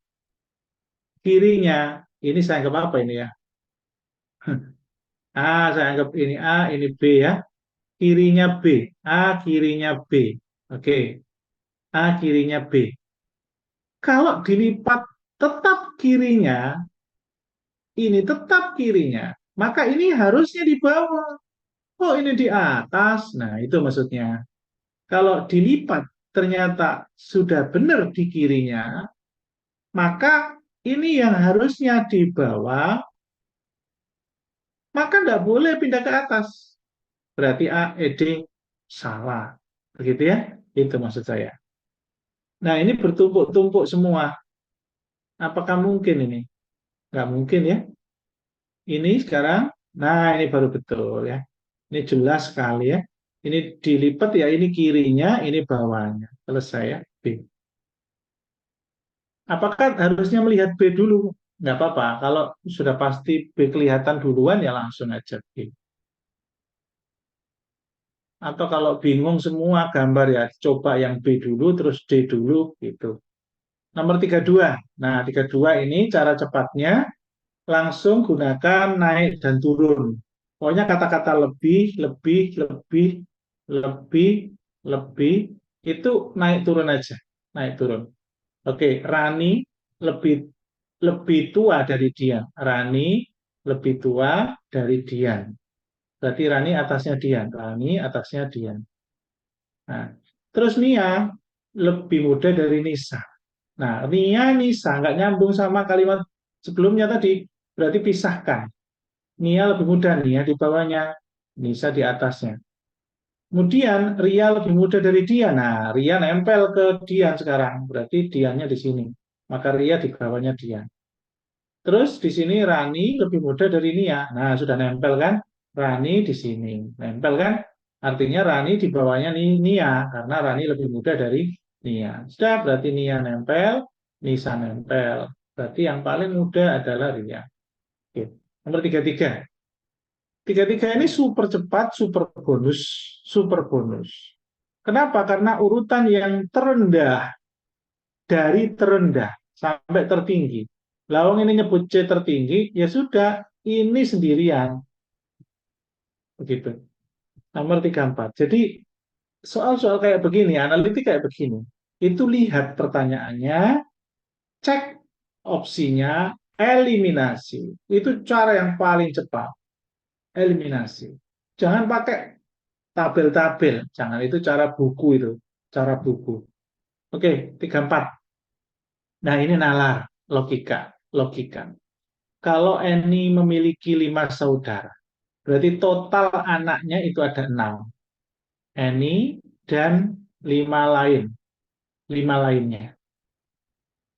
ini saya anggap apa ini ya? Saya anggap ini A, ini B ya. Kirinya B, kirinya B. Oke, kirinya B. Kalau dilipat tetap kirinya, ini tetap kirinya, maka ini harusnya di bawah. Oh, ini di atas. Nah, itu maksudnya. Kalau dilipat ternyata sudah benar di kirinya, maka ini yang harusnya di bawah, maka tidak boleh pindah ke atas. Berarti A, E, D. salah. Begitu ya? Itu maksud saya. Nah, ini bertumpuk-tumpuk semua. Apakah mungkin ini? Nggak mungkin ya. Ini sekarang, nah ini baru betul ya. Ini jelas sekali ya. Ini dilipat ya, ini kirinya, ini bawahnya. Selesai ya. B. Apakah harusnya melihat B dulu? Nggak apa-apa. Kalau sudah pasti B kelihatan duluan ya langsung aja B. Atau kalau bingung semua gambar ya, coba yang B dulu, terus D dulu gitu. Nomor 32. Nah, 32 ini cara cepatnya langsung gunakan naik dan turun. Pokoknya kata-kata lebih, lebih, lebih, lebih, lebih, itu naik turun aja. Naik turun. Oke, Rani lebih lebih tua dari Dian. Rani lebih tua dari Dian. Berarti Rani atasnya Dian. Rani atasnya Dian. Nah, terus Nia lebih muda dari Nisa. Nah, Nia, Nisa nggak nyambung sama kalimat sebelumnya tadi. Berarti pisahkan. Nia lebih muda, Nia di bawahnya, Nisa di atasnya. Kemudian Ria lebih muda dari Dian. Nah, Ria nempel ke Dian sekarang. Berarti Diannya di sini. Maka Ria di bawahnya Dian. Terus di sini Rani lebih muda dari Nia. Nah, sudah nempel kan? Rani di sini. Nempel kan? Artinya Rani di bawahnya Nia. Karena Rani lebih muda dari Nia. Sudah, berarti Nia nempel, Nisa nempel. Berarti yang paling muda adalah Ria. Oke. Nomor 33. 33 ini super cepat, super bonus, super bonus. Kenapa? Karena urutan yang terendah dari terendah sampai tertinggi. Lawang ini nyebut C tertinggi, ya sudah, ini sendirian. Begitu. Nomor 34. Jadi soal-soal kayak begini, analitik kayak begini, itu lihat pertanyaannya, cek opsinya, eliminasi. Itu cara yang paling cepat. Eliminasi. Jangan pakai tabel-tabel. Jangan, itu cara buku itu. Cara buku. Oke, 34. Nah, ini nalar, logika. Logika. Kalau Eni memiliki 5 saudara, berarti total anaknya itu ada 6. Eni dan 5 lain. 5 lainnya.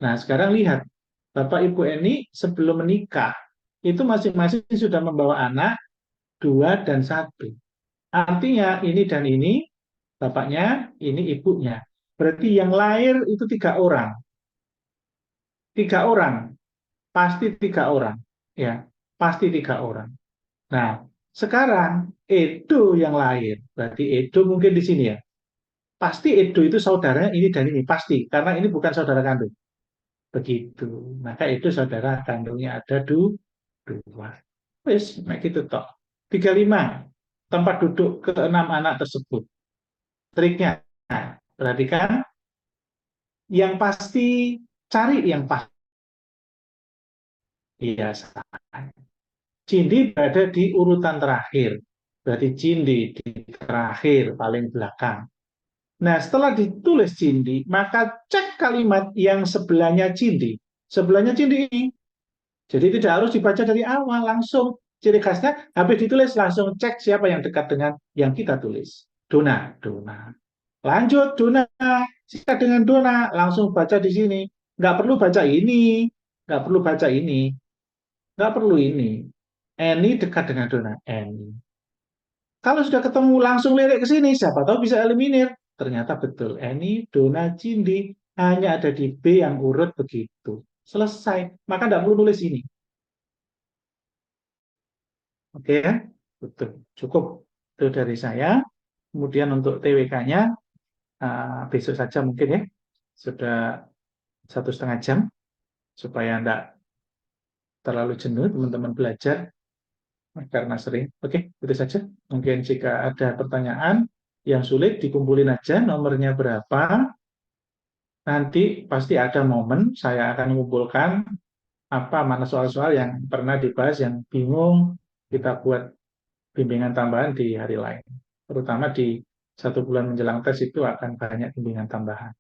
Nah, sekarang lihat. Bapak Ibu Eni sebelum menikah, itu masing-masing sudah membawa anak 2 dan 1. Artinya ini dan ini, bapaknya, ini ibunya. Berarti yang lahir itu 3 orang. 3 orang. Pasti 3 orang. Ya, pasti 3 orang. Nah, sekarang Edo yang lahir. Berarti Edo mungkin di sini ya. Pasti Edo itu saudaranya ini dan ini. Pasti. Karena ini bukan saudara kandung. Begitu. Maka itu saudara kandungnya ada 2. Wes, nah gitu toh. 35. Tempat duduk ke-6 anak tersebut. Triknya. Nah, perhatikan. Yang pasti cari yang pasti. Iya, Cindi berada di urutan terakhir. Berarti Cindi di terakhir, paling belakang. Nah, setelah ditulis Cindi, maka cek kalimat yang sebelahnya Cindi. Sebelahnya Cindi ini. Jadi tidak harus dibaca dari awal, langsung. Ciri khasnya, habis ditulis langsung cek siapa yang dekat dengan yang kita tulis. Dona, Dona. Lanjut, Dona. Sikat dengan Dona, langsung baca di sini. Nggak perlu baca ini, nggak perlu baca ini, nggak perlu ini. Eni dekat dengan Dona, Eni. Kalau sudah ketemu langsung lirik ke sini, siapa tahu bisa eliminir. Ternyata betul, Eni, Dona, Cindi hanya ada di B yang urut begitu. Selesai. Maka tidak perlu nulis ini. Oke ya? Betul. Cukup. Itu dari saya. Kemudian untuk TWK-nya, besok saja mungkin ya. Sudah 1,5 jam. Supaya tidak terlalu jenuh teman-teman belajar. Karena sering. Oke, itu saja. Mungkin jika ada pertanyaan yang sulit, dikumpulin aja nomornya berapa. Nanti pasti ada momen saya akan mengumpulkan apa mana soal-soal yang pernah dibahas yang bingung, kita buat bimbingan tambahan di hari lain. Terutama di 1 bulan menjelang tes itu akan banyak bimbingan tambahan.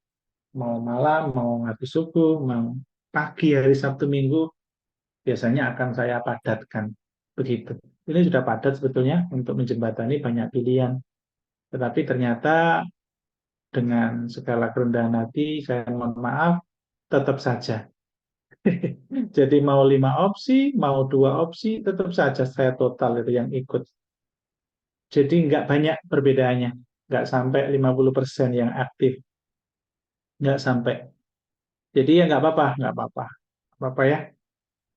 Mau malam, mau habis subuh, mau pagi hari Sabtu Minggu, biasanya akan saya padatkan. Begitu. Ini sudah padat sebetulnya untuk menjembatani banyak pilihan. Tetapi ternyata dengan segala kerendahan hati, saya mohon maaf, tetap saja. Jadi mau 5 opsi, mau 2 opsi, tetap saja saya total itu yang ikut. Jadi nggak banyak perbedaannya, nggak sampai 50% yang aktif, nggak sampai. Jadi ya nggak apa-apa, nggak apa-apa, apa-apa ya.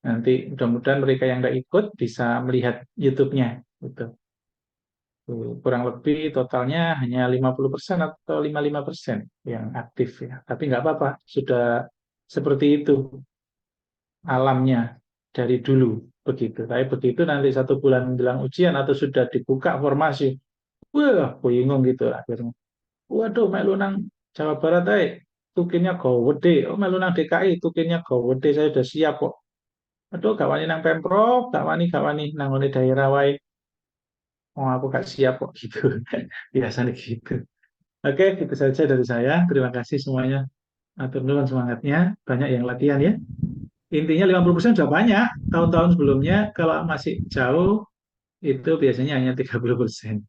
Nanti mudah-mudahan mereka yang nggak ikut bisa melihat YouTube-nya. Gitu. Tuh, kurang lebih totalnya hanya 50% atau 55% yang aktif ya. Tapi nggak apa-apa, sudah seperti itu alamnya dari dulu begitu. Tapi begitu nanti 1 bulan menjelang ujian atau sudah dibuka formasi, wah bingung gitu akhirnya. Waduh, melu nang Jawa Barat tukinnya gede. Oh, melu nang DKI tukinnya gede. Saya udah siap kok. Aduh, gak wani nang Pemprov, gak wani nang ngone daerah wae. Oh, aku gak siap kok gitu. Biasanya gitu. Oke, itu saja dari saya. Terima kasih semuanya. Atur nuwun semangatnya. Banyak yang latihan ya. Intinya 50% sudah banyak. Tahun-tahun sebelumnya kalau masih jauh itu biasanya hanya 30%.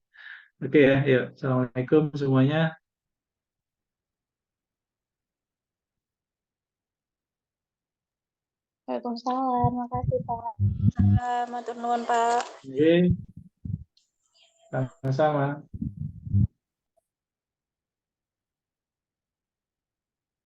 Oke ya, yuk. Assalamualaikum semuanya. Waalaikumsalam, makasih Pak. Matur nuwun Pak. Oke, sama-sama.